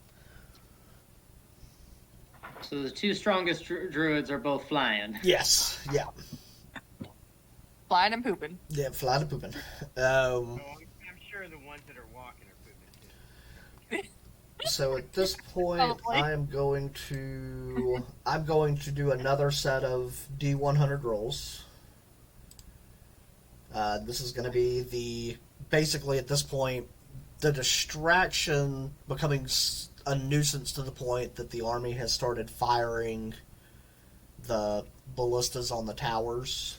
So the two strongest druids are both flying. Yes, yeah. Flying and pooping. Yeah, flying and pooping. I'm sure the ones that are walking are pooping too. So at this point, Probably. I'm going to do another set of D100 rolls. This is going to be basically at this point, the distraction becoming a nuisance to the point that the army has started firing the ballistas on the towers.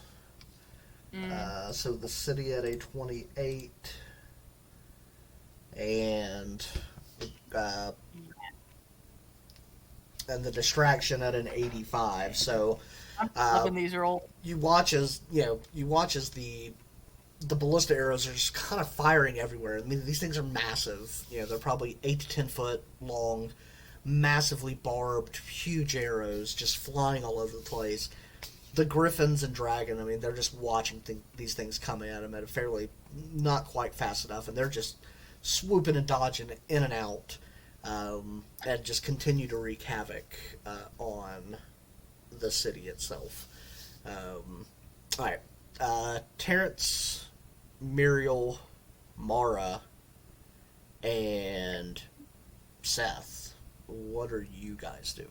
So the city at a 28 and the distraction at an 85. So I'm loving these rolls. you watch as the ballista arrows are just kind of firing everywhere. I mean, these things are massive. They're probably 8 to 10 foot long, massively barbed, huge arrows just flying all over the place. The griffins and dragon, I mean, they're just watching these things come at them at a fairly not quite fast enough, and they're just swooping and dodging in and out, and just continue to wreak havoc on the city itself. All right. Terrence, Muriel, Mara, and Seth, what are you guys doing?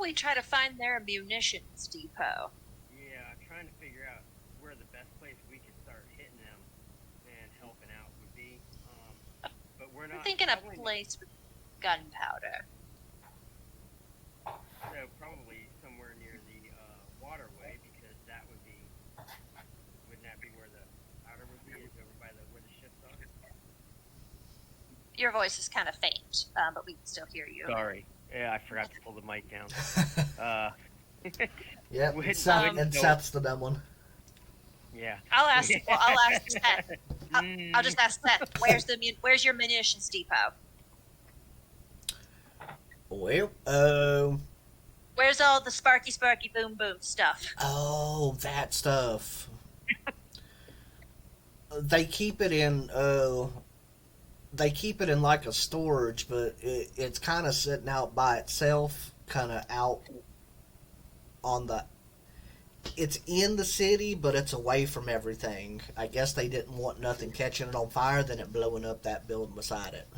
we try to find their munitions depot. Yeah, trying to figure out where the best place we could start hitting them and helping out would be. But we're I'm not thinking a probably place with gunpowder. so probably somewhere near the waterway because that would be wouldn't that be where the powder would be? Is over by the where the ships are? Your voice is kind of faint, but we can still hear you. Sorry, yeah, I forgot to pull the mic down. Yep, Would- and would- Seth's the dumb one. Yeah. I'll ask. Well, I'll ask Seth. I'll just ask Seth. Where's your munitions depot? Well, Where's all the sparky boom boom stuff? oh, that stuff. They keep it in. They keep it in like a storage, but it's kind of sitting out by itself, kind of out on the. It's in the city, but it's away from everything. I guess they didn't want nothing catching it on fire, then it blowing up that building beside it.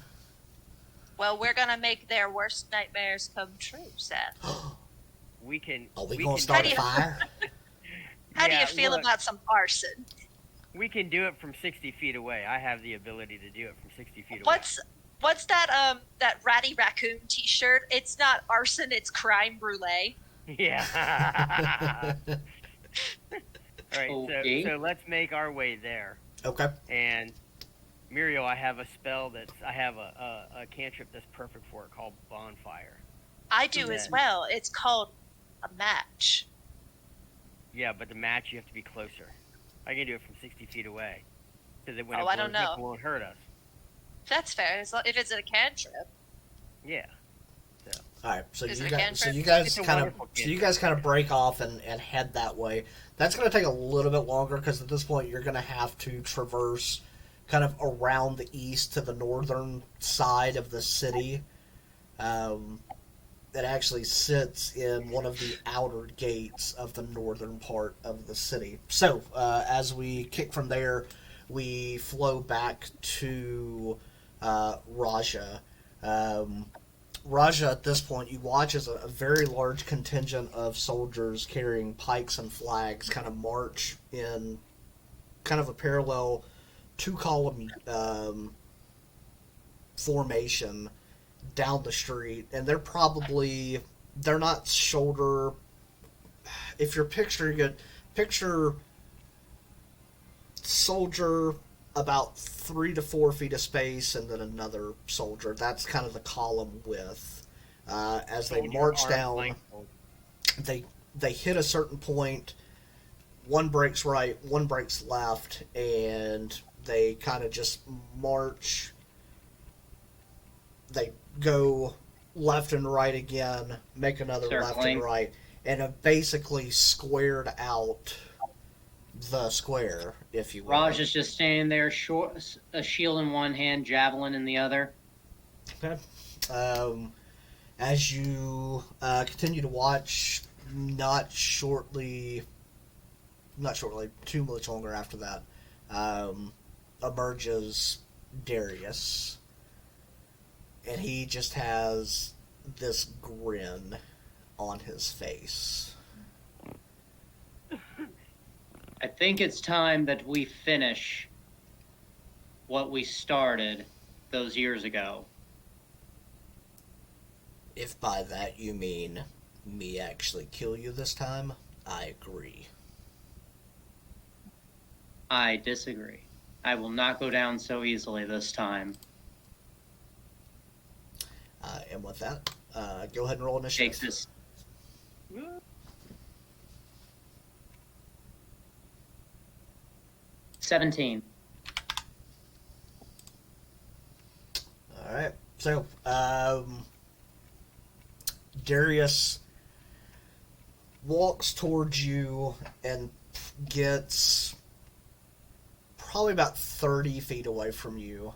Well, we're gonna make their worst nightmares come true, Seth. We can. Are we we gonna can start do a it- fire? How do Yeah, you feel look, about some arson? We can do it from 60 feet away. I have the ability to do it from 60 feet away. What's that that ratty raccoon T-shirt? It's not arson, it's crime brulee. Yeah. All right, Okay. so let's make our way there. Okay. And Muriel, I have a spell I have a cantrip that's perfect for it called Bonfire. I do as Yeah. well. It's called a match. Yeah, but the match you have to be closer. I can do it from 60 feet away. So that when Oh, it I don't blows up, know. it won't hurt us. That's fair. If it's a cantrip. Yeah. All right, so Is you it a guys, cantrip? It's a kind wonderful of break off and head that way. That's going to take a little bit longer because at this point you're going to have to traverse kind of around the east to the northern side of the city. It actually sits in one of the outer gates of the northern part of the city. So as we kick from there, we flow back to Raja. Raja, at this point, you watch as a very large contingent of soldiers carrying pikes and flags kind of march in kind of a parallel two-column formation down the street. And they're not shoulder... If you're picturing it, picture soldier about 3 to 4 feet of space, and then another soldier. That's kind of the column width. As they march down, they hit a certain point. One breaks right, one breaks left, and they kind of just march. They go left and right again, make another left Circling. and right, and have basically squared out the square, if you will. Raj is just standing there, a shield in one hand, javelin in the other. Okay. As you continue to watch, not shortly, too much longer after that, emerges Darius. And he just has this grin on his face. I think it's time that we finish what we started those years ago. If by that you mean me actually kill you this time, I agree. I disagree. I will not go down so easily this time. And with that, go ahead and roll initiative. Takes this. 17. All right. So, Darius walks towards you and gets probably about 30 feet away from you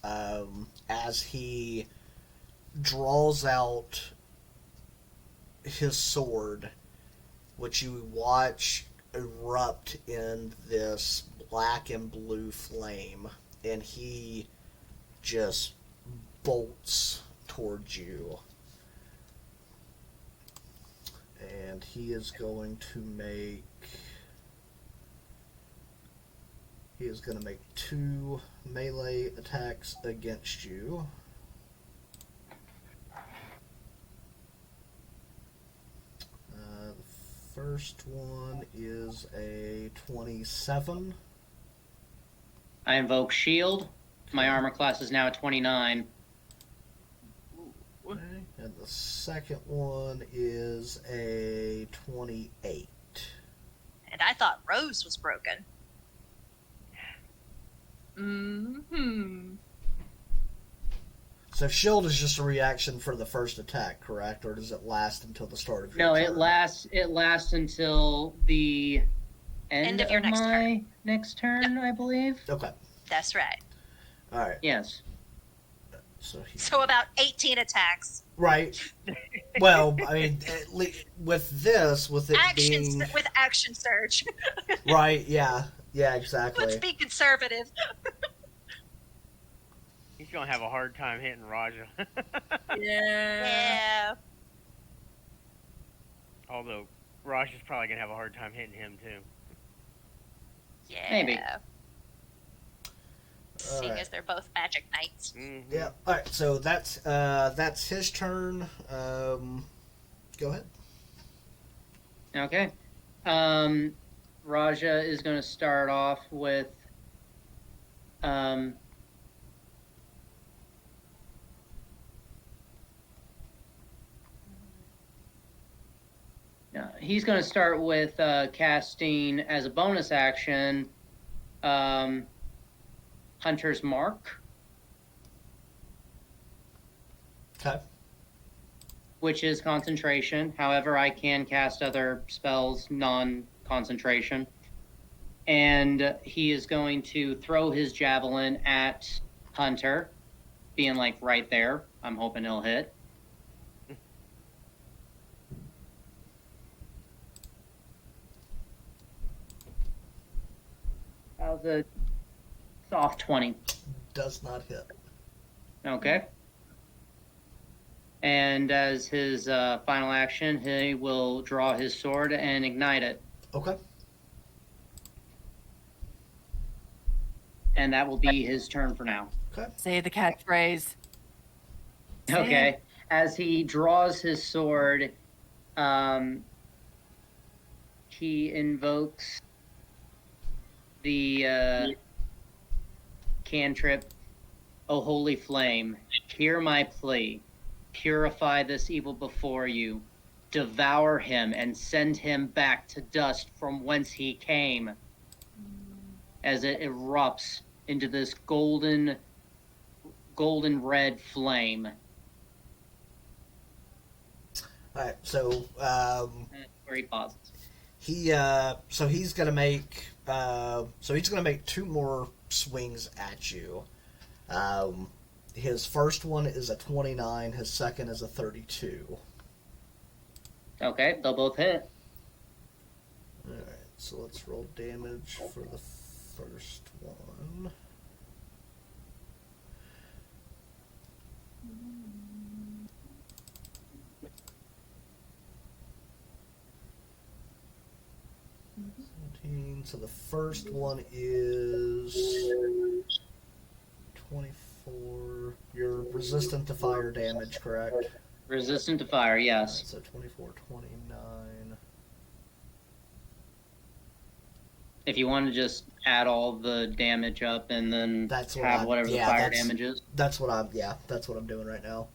as he draws out his sword, which you watch erupt in this black and blue flame, and he just bolts towards you. and he is going to make. He is going to make 2 melee attacks against you. The first one is a 27. I invoke shield. My armor class is now at 29. Okay. And the second one is a 28. And I thought Rose was broken. Mm-hmm. So shield is just a reaction for the first attack, correct? Or does it last until the start of your No, turn? it lasts until the end of your next my next turn, I believe. Okay. That's right. All right. Yes. So he... So about 18 attacks. Right. Well, I mean, with it being... With action surge. Right, yeah. Yeah, exactly. Let's be conservative. He's gonna have a hard time hitting Raja. Yeah. Although Raja's probably gonna have a hard time hitting him too. Yeah. Maybe. Seeing Alright. as they're both magic knights. Mm-hmm. Yeah. All right. So that's his turn. Go ahead. Okay. Raja is going to start off with he's going to start with casting as a bonus action Hunter's Mark, Okay. which is concentration. However, I can cast other spells non-concentration. And he is going to throw his javelin at Hunter, being like right there. I'm hoping he'll hit. How's a soft 20? Does not hit. Okay. And as his final action, he will draw his sword and ignite it. Okay. And that will be his turn for now. Okay. Say the catchphrase. Say Okay. it. As he draws his sword, he invokes the cantrip, O Holy Flame, hear my plea. Purify this evil before you. Devour him and send him back to dust from whence he came. As it erupts into this golden red flame. All right. So Where he pauses. he's gonna make 2 more swings at you. His first one is a 29. His second is a 32. Okay, they'll both hit. All right. So let's roll damage for the first one. So the first one is 24. You're resistant to fire damage, correct? Resistant to fire, yes. So 24, 29. If you want to just add all the damage up and then That's what have I'm- whatever yeah, the fire that's- damage is. That's what I'm doing right now.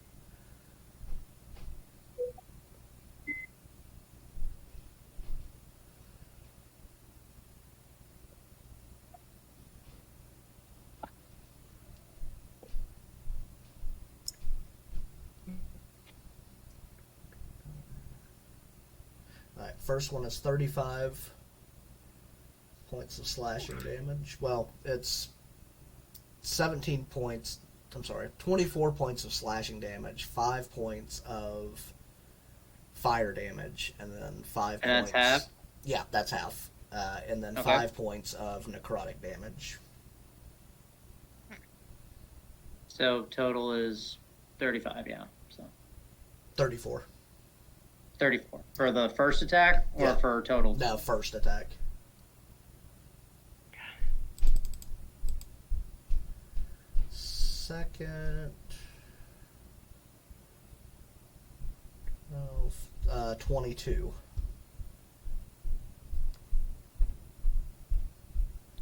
Alright, first one is 35 points of slashing damage. Well, it's 17 points. I'm sorry, 24 points of slashing damage, 5 points of fire damage, and then 5 And points. that's half? Yeah, that's half. And then Okay. 5 points of necrotic damage. So total is 35, yeah. So 34. 34 for the first attack or Yeah. for total? No, first attack. Second. 22.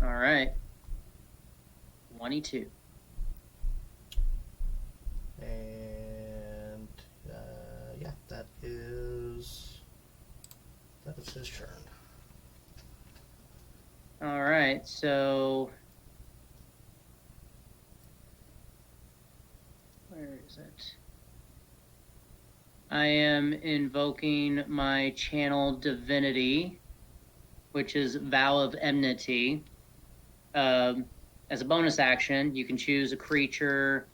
All right. 22. And yeah, that is his turn. All right, so where is it? I am invoking my channel divinity, which is Vow of Enmity. As a bonus action, you can choose a creature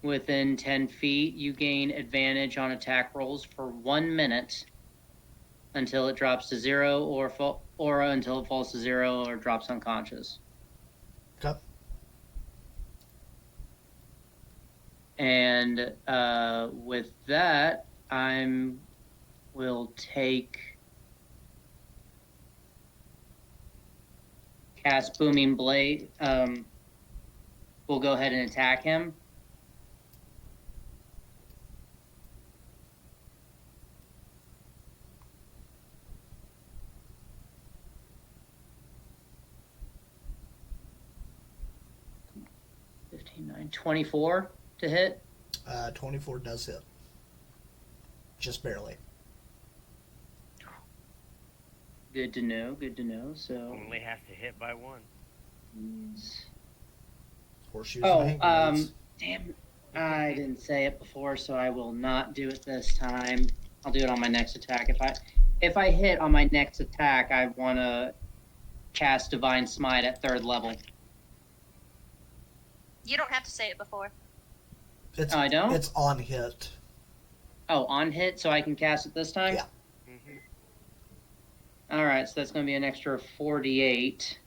within 10 feet. You gain advantage on attack rolls for 1 minute until it drops to 0 or until it falls to 0 or drops unconscious. Okay. And with that, will cast Booming Blade. We'll go ahead and attack him. $15, $9, 24 to hit. 24 does hit. Just barely. Good to know. Good to know. So Only has to hit by 1. Horseshoes and hand grenades. Damn, I didn't say it before, so I will not do it this time. I'll do it on my next attack. If I hit on my next attack, I want to cast Divine Smite at 3rd level. You don't have to say it before. It's, I don't? It's on hit. Oh, on hit, so I can cast it this time? Yeah. All right, so that's going to be an extra 48.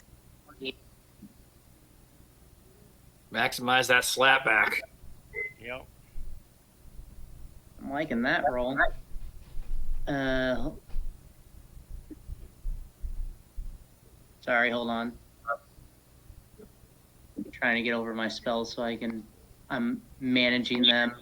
Maximize that slapback. Yep. I'm liking that roll. Sorry, hold on. I'm trying to get over my spells so I'm managing them.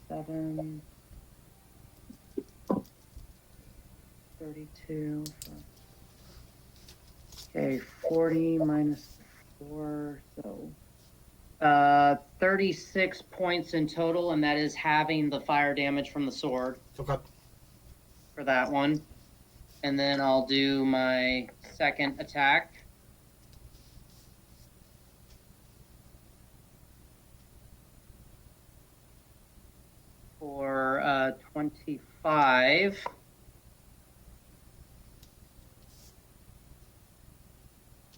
Seven, 32. Okay, 40 minus 4, so 36 points in total, and that is having the fire damage from the sword Okay. for that one. And then I'll do my second attack. For 25.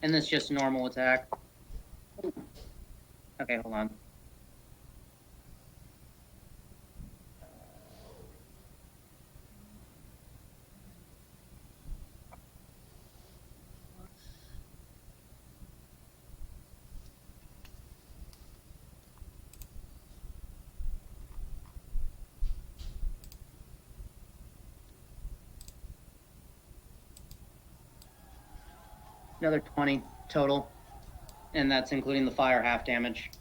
And that's just a normal attack. Okay, hold on. Another 20 total. And that's including the fire half damage.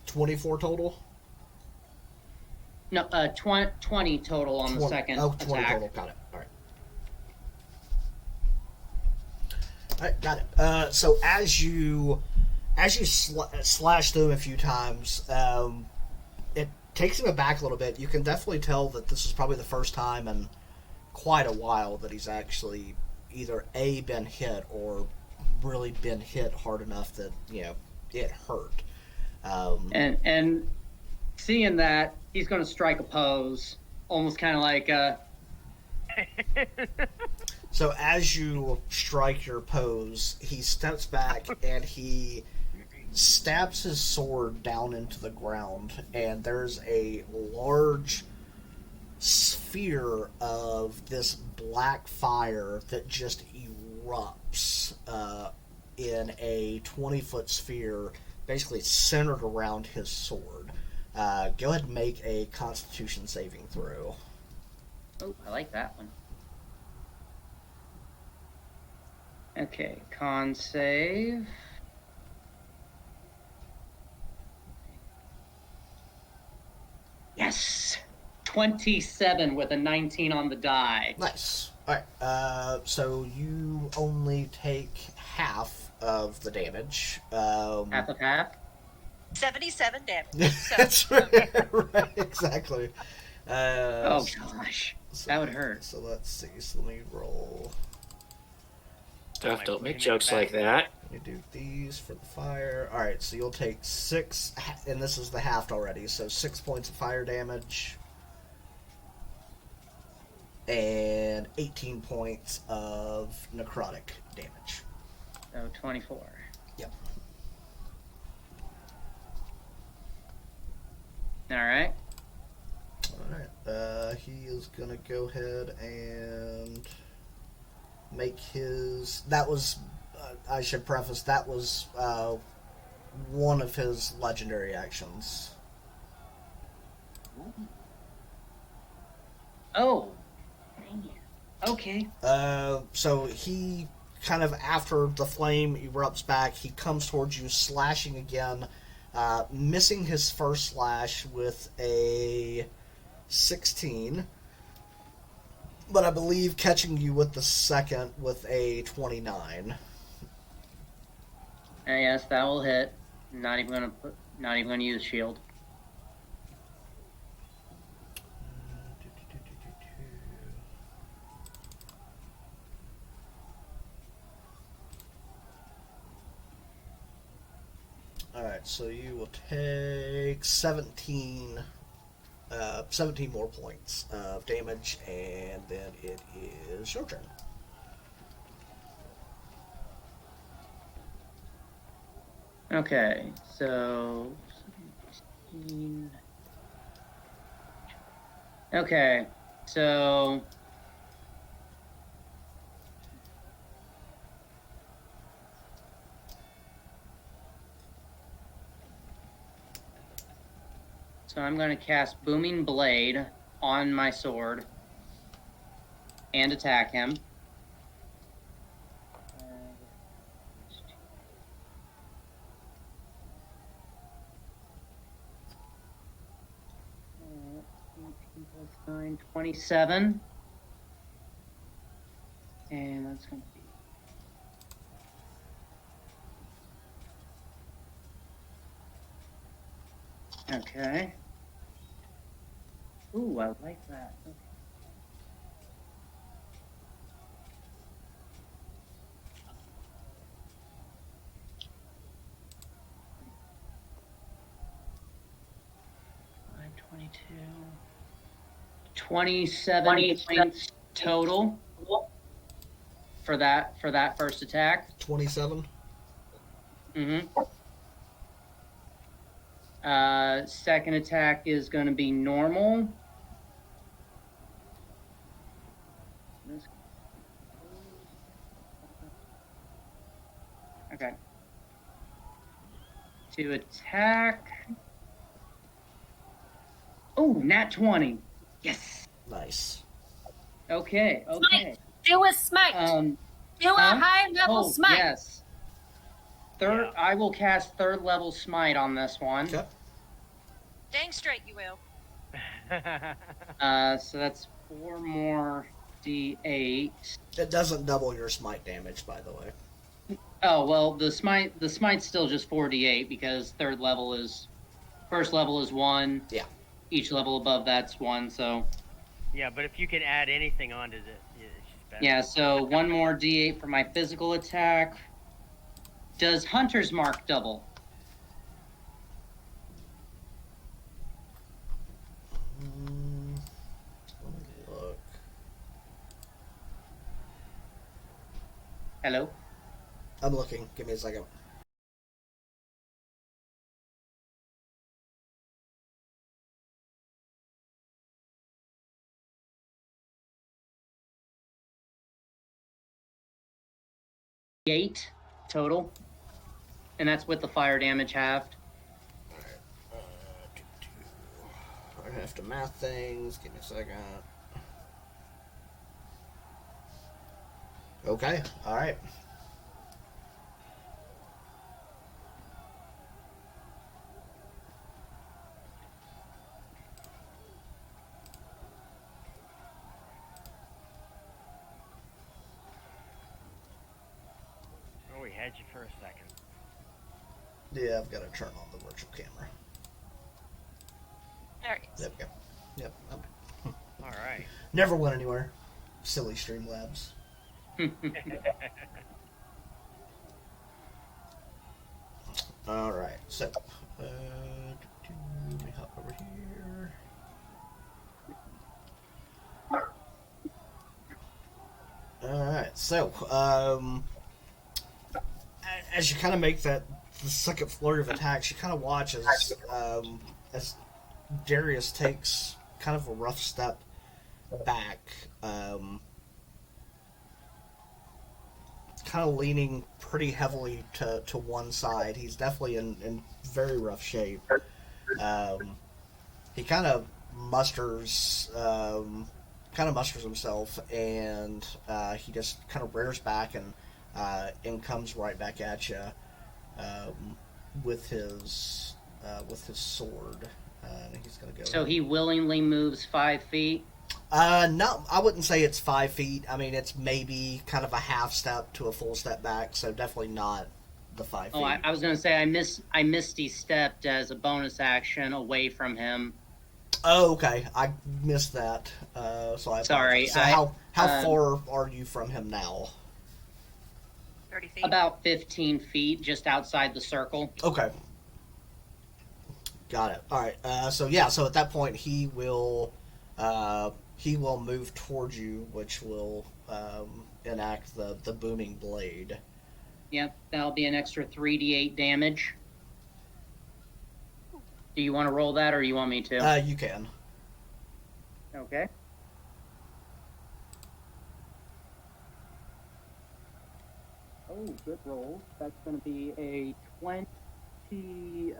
24 total? No, 20 total on the second 20 attack. total. Got it. All right, got it. So as you slash through him a few times, it takes him aback a little bit. You can definitely tell that this is probably the first time in quite a while that he's actually either A, been hit, or really been hit hard enough that, it hurt. And seeing that, he's going to strike a pose, almost kind of like So as you strike your pose, he steps back and he stabs his sword down into the ground, and there's a large sphere of this black fire that just erupts in a 20-foot sphere, basically centered around his sword. Go ahead and make a Constitution saving throw. Oh, I like that one. Okay, con save. Yes! 27 with a 19 on the die. Nice. Alright, so you only take half of the damage. Half of half? 77 damage. So, That's right, right, exactly. Oh gosh, so- that would hurt. So let's see. So let me roll. Stuff, don't make Wait a jokes minute, like that. Let me do these for the fire. Alright, so you'll take 6, and this is the halved already, so 6 points of fire damage. And 18 points of necrotic damage. So 24. Yep. Alright. Alright, he is gonna go ahead and make his. That was, I should preface, that was one of his legendary actions. Oh. Okay. So he kind of, after the flame erupts back, he comes towards you, slashing again, missing his first slash with a 16, but I believe catching you with the second with a 29. Yes, that will hit. Not even gonna use shield. Alright, so you will take 17 more points of damage, and then it is your turn. Okay, so 17. Okay, so I'm going to cast Booming Blade on my sword and attack him. Plus 9, 27. And that's going to be. Okay. Ooh, I like that. Okay. Five, 27 points total for that first attack. 27. Mm-hmm. Second attack is going to be normal. Okay. To attack. Oh, nat 20. Yes. Nice. Okay. Smite. Do a smite. Do a high level smite. Yes. Third. Yeah. I will cast third level smite on this one. Okay. Dang straight you will. So that's 4 more d8. It doesn't double your smite damage, by the way. Oh well, the smite's still just 4d8 because first level is 1. Yeah. Each level above that's 1. So. Yeah, but if you can add anything onto it, it's just better. Yeah. So 1 more d8 for my physical attack. Does Hunter's Mark double? Let me look. Hello? I'm looking. Give me a second. Eight total. And that's with the fire damage halved. I have to math things. Give me a second. Okay. All right. Oh, we had you for a second. Yeah, I've got to turn on the virtual camera. All right. There we go. Yep. All right. Never went anywhere. Silly Streamlabs. All right. So, let me hop over here. All right. So, as you kind of make the second flurry of attacks, you kind of watch as Darius takes kind of a rough step back, kind of leaning pretty heavily to one side. He's definitely in very rough shape. He kind of musters himself, and he just kind of rears back and comes right back at you with his sword. And he's gonna go. So he willingly moves 5 feet? No, I wouldn't say it's 5 feet. I mean, it's maybe kind of a half step to a full step back, so definitely not the 5 feet. Oh, I was going to say I misty stepped as a bonus action away from him. Oh, okay. I missed that. So I Sorry. So how far are you from him now? 30 feet. About 15 feet, just outside the circle. Okay. Got it. All right. So at that point he will move towards you, which will enact the booming blade. Yep, that'll be an extra 3d8 damage. Do you want to roll that, or you want me to? You can. Okay. Oh, good roll. That's going to be a 22.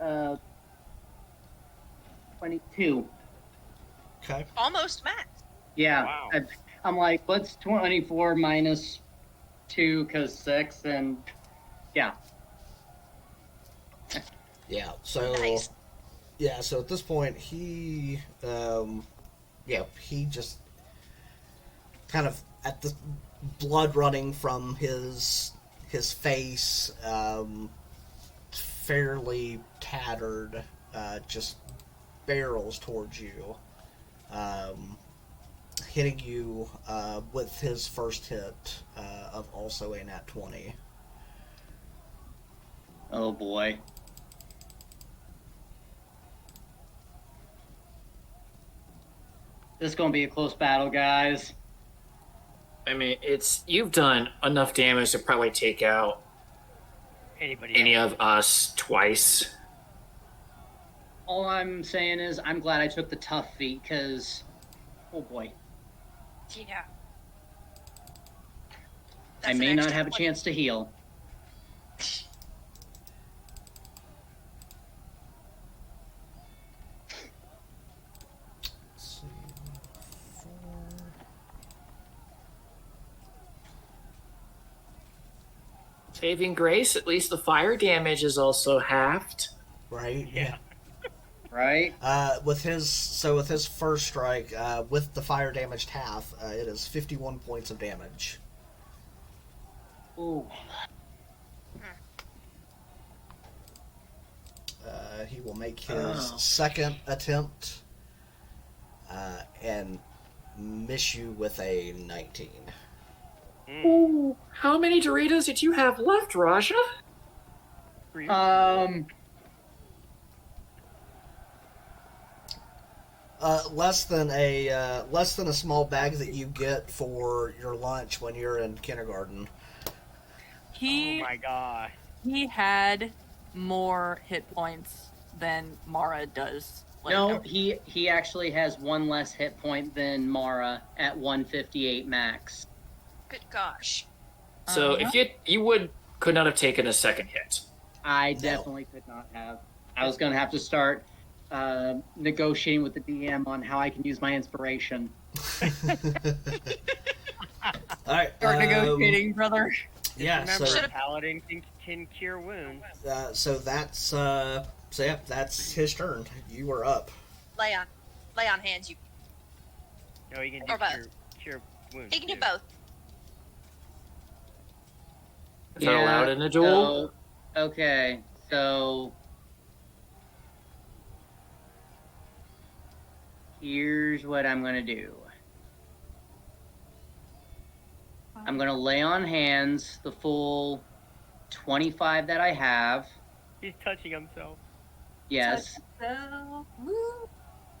Okay. Almost max. Yeah. Wow. I'm like, what's 24 minus 2 because 6, and yeah. Yeah. So. Nice. Yeah. So at this point, he just kind of at the blood running from his face, fairly tattered, just barrels towards you, hitting you with his first hit of also a nat 20. Oh boy. This is going to be a close battle, guys. I mean, you've done enough damage to probably take out any of us twice. All I'm saying is I'm glad I took the tough feat, because, oh boy. Yeah. I may not have a chance to heal. Let's see. 4. Saving grace, at least the fire damage is also halved. Right? Yeah. Right? With his first strike, with the fire damaged half, it is 51 points of damage. Ooh. He will make his second attempt and miss you with a 19. Ooh, how many Doritos did you have left, Rhaja? Less than a small bag that you get for your lunch when you're in kindergarten. He Oh my god. he had more hit points than Mara does. No, he actually has one less hit point than Mara at 158 max. Good gosh. So if you could not have taken a second hit. I definitely could not have. I was going to have to start negotiating with the DM on how I can use my inspiration. All right. Start negotiating, brother. Yeah. Remember, So, a paladin can cure wounds. so that's his turn. You were up. Lay on hands. You. No, he can Or do both. cure wounds. He can do too. both. Is that allowed in a duel? Okay, so here's what I'm going to do. I'm going to lay on hands the full 25 that I have. He's touching himself. Yes. Woo.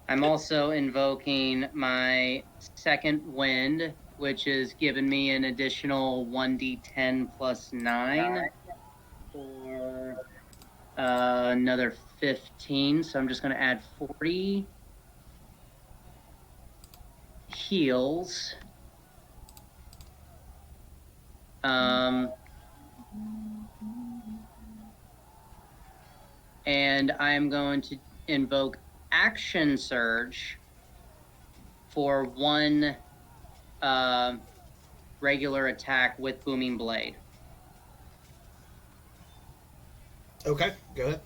I'm also invoking my second wind, which is giving me an additional 1d10 plus 9 for another 15. So I'm just going to add 40 heals. And I'm going to invoke Action Surge for one regular attack with Booming Blade. Okay. Go ahead.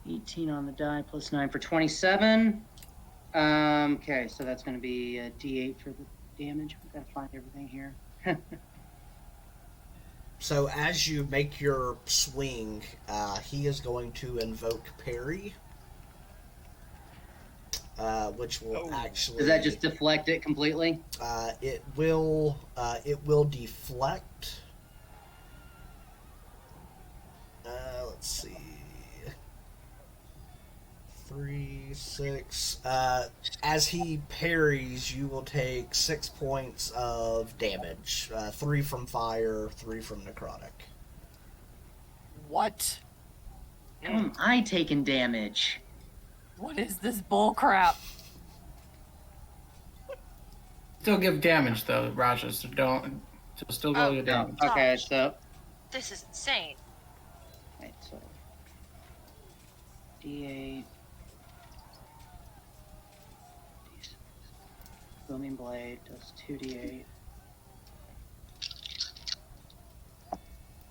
$18 on the die plus 9 for 27. Okay, so that's going to be a D8 for the damage. We've got to find everything here. So as you make your swing, he is going to invoke parry, which will actually. Does that just deflect it completely? It will deflect. Let's see. 3, 6. As he parries, you will take 6 points of damage. 3 from fire, 3 from necrotic. What? How am I taking damage? What is this bull crap? Still give damage though, Raja. So don't. So still roll your No. damage. Okay, so. This is insane. Right, so. D8. Booming Blade does 2d8.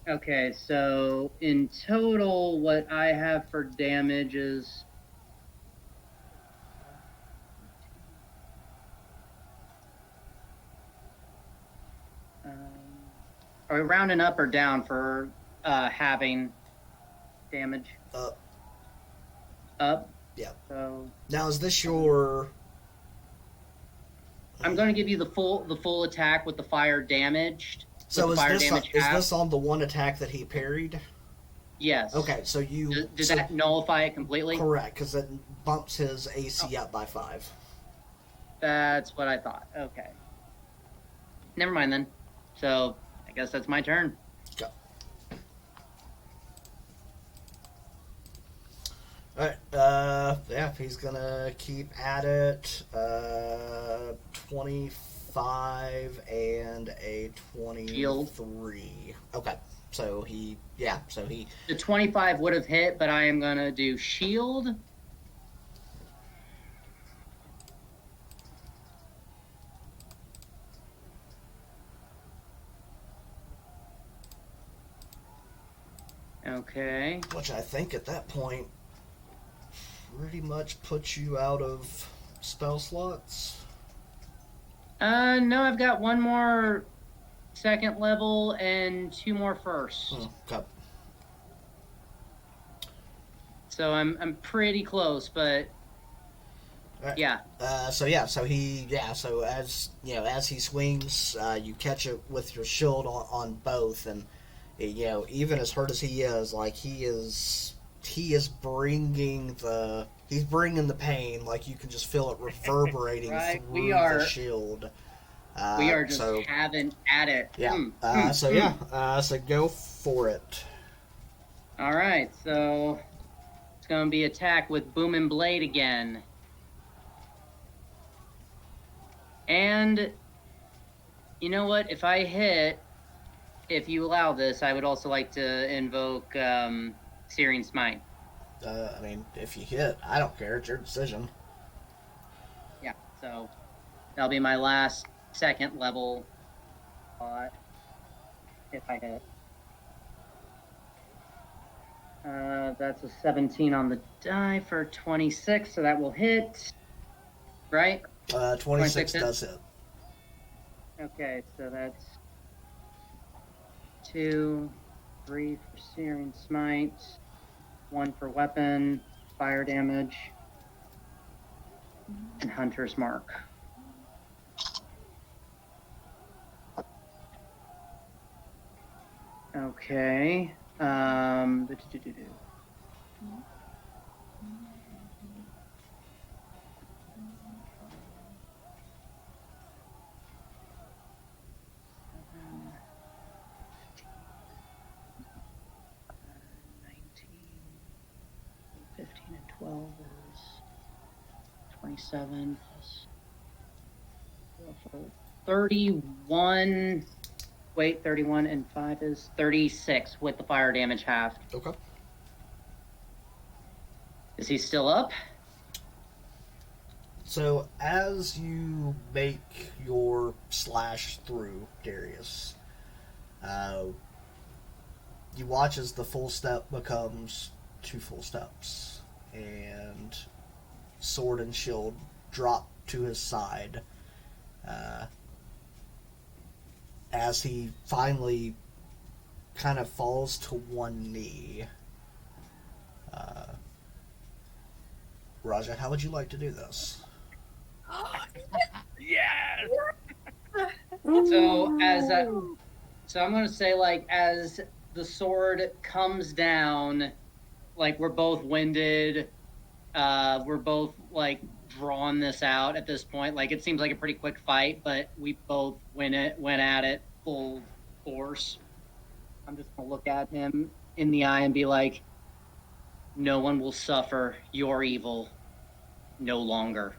Okay, so in total, what I have for damage is. Are we rounding up or down for having damage? Up. Up? Yeah. So. Now, is this your? I'm going to give you the full attack with the fire damaged. So is this on the one attack that he parried? Yes. Okay, so you does that nullify it completely? Correct, because it bumps his AC up by 5. That's what I thought. Okay. Never mind then. So I guess that's my turn. Go. Alright, yeah, he's gonna keep at it. 25 and a 23. Shield. Okay, so he. The 25 would have hit, but I am gonna do shield. Okay. Which I think at that point pretty much puts you out of spell slots. No, I've got one more second level and 2 more first. Okay. So I'm pretty close, but Right. yeah. So as as he swings, you catch it with your shield on both, and even as hurt as he is, like he is bringing the he's bringing the pain. Like, you can just feel it reverberating Right, through the shield. We are just so, having at it. Yeah. So go for it. All right, so it's going to be attack with Booming Blade again. And you know what? If I hit, if you allow this, I would also like to invoke Searing Smite. I mean, if you hit, I don't care. It's your decision. Yeah, so that'll be my last second level if I hit. That's a 17 on the die for 26, so that will hit. Right? 26 does hit. Okay, so that's 2, 3 for Searing Smite, 1 for weapon, fire damage, and Hunter's Mark. Okay. 15 and 12 is 27 plus 31. Wait, 31 and 5 is 36 with the fire damage halved. Okay. Is he still up? So as you make your slash through, Darius, you watch as the full step becomes 2 full steps, and sword and shield drop to his side as he finally kind of falls to one knee. Raja, how would you like to do this? Yes. So I'm gonna say, like, as the sword comes down, like, we're both winded, we're both like drawn this out at this point. Like, it seems like a pretty quick fight, but we both went at it full force. I'm just gonna look at him in the eye and be like, no one will suffer your evil no longer.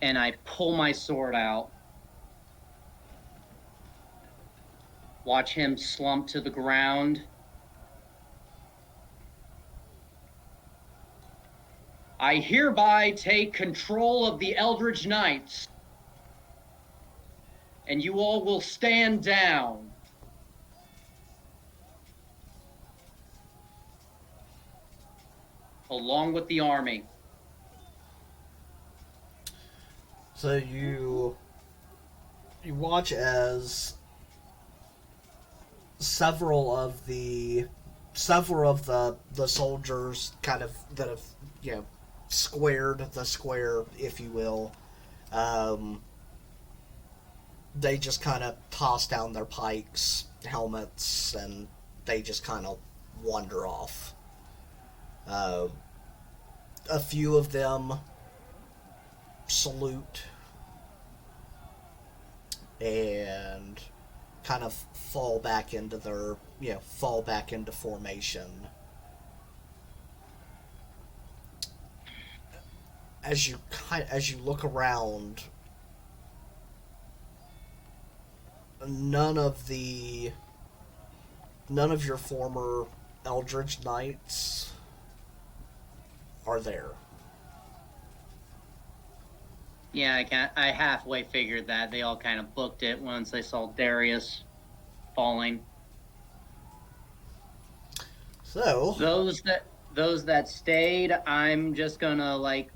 And I pull my sword out. Watch him slump to the ground. I hereby take control of the Eldritch Knights, and you all will stand down. Along with the army. So you watch as several of the soldiers kind of that have, you know, squared the square, if you will. They just kind of toss down their pikes, helmets, and they just kind of wander off. A few of them salute and kind of fall back into formation. As you look around, none of your former Eldritch Knights are there. Yeah, I halfway figured that. They all kind of booked it once they saw Darius falling. So those that stayed, I'm just gonna, like,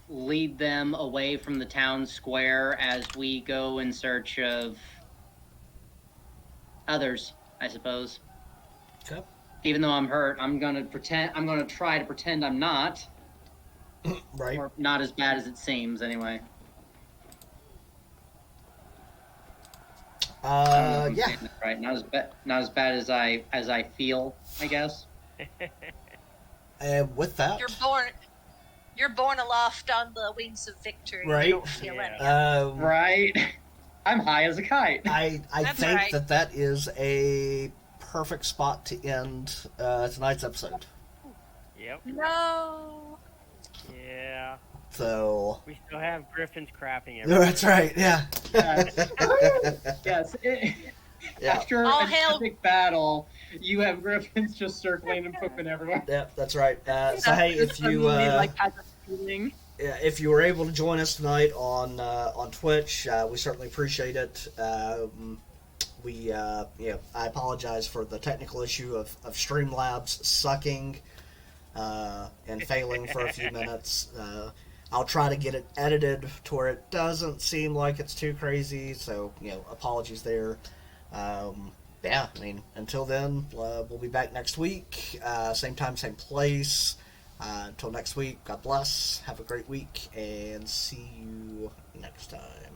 lead them away from the town square as we go in search of others, I suppose. Okay. Even though I'm hurt, I'm gonna try to pretend I'm not. Right. Or not as bad as it seems, anyway. Yeah. Right. Not as bad as I feel, I guess. And with that, You're born aloft on the wings of victory. Right. You don't feel Yeah. any. Right. I'm high as a kite. I That's think right. that is a perfect spot to end tonight's episode. Yep. No. Yeah. So We still have griffins crapping everywhere. that's right. Yeah. Yes. Yeah. After All an hail- epic battle, you have griffins just circling and pooping everywhere. Yeah, that's right. So hey, if you like has a feeling. if you were able to join us tonight on Twitch, we certainly appreciate it. I apologize for the technical issue of Streamlabs sucking and failing for a few minutes. I'll try to get it edited to where it doesn't seem like it's too crazy. So apologies there. Yeah, I mean, until then, we'll be back next week, same time, same place. Until next week, God bless. Have a great week, and see you next time.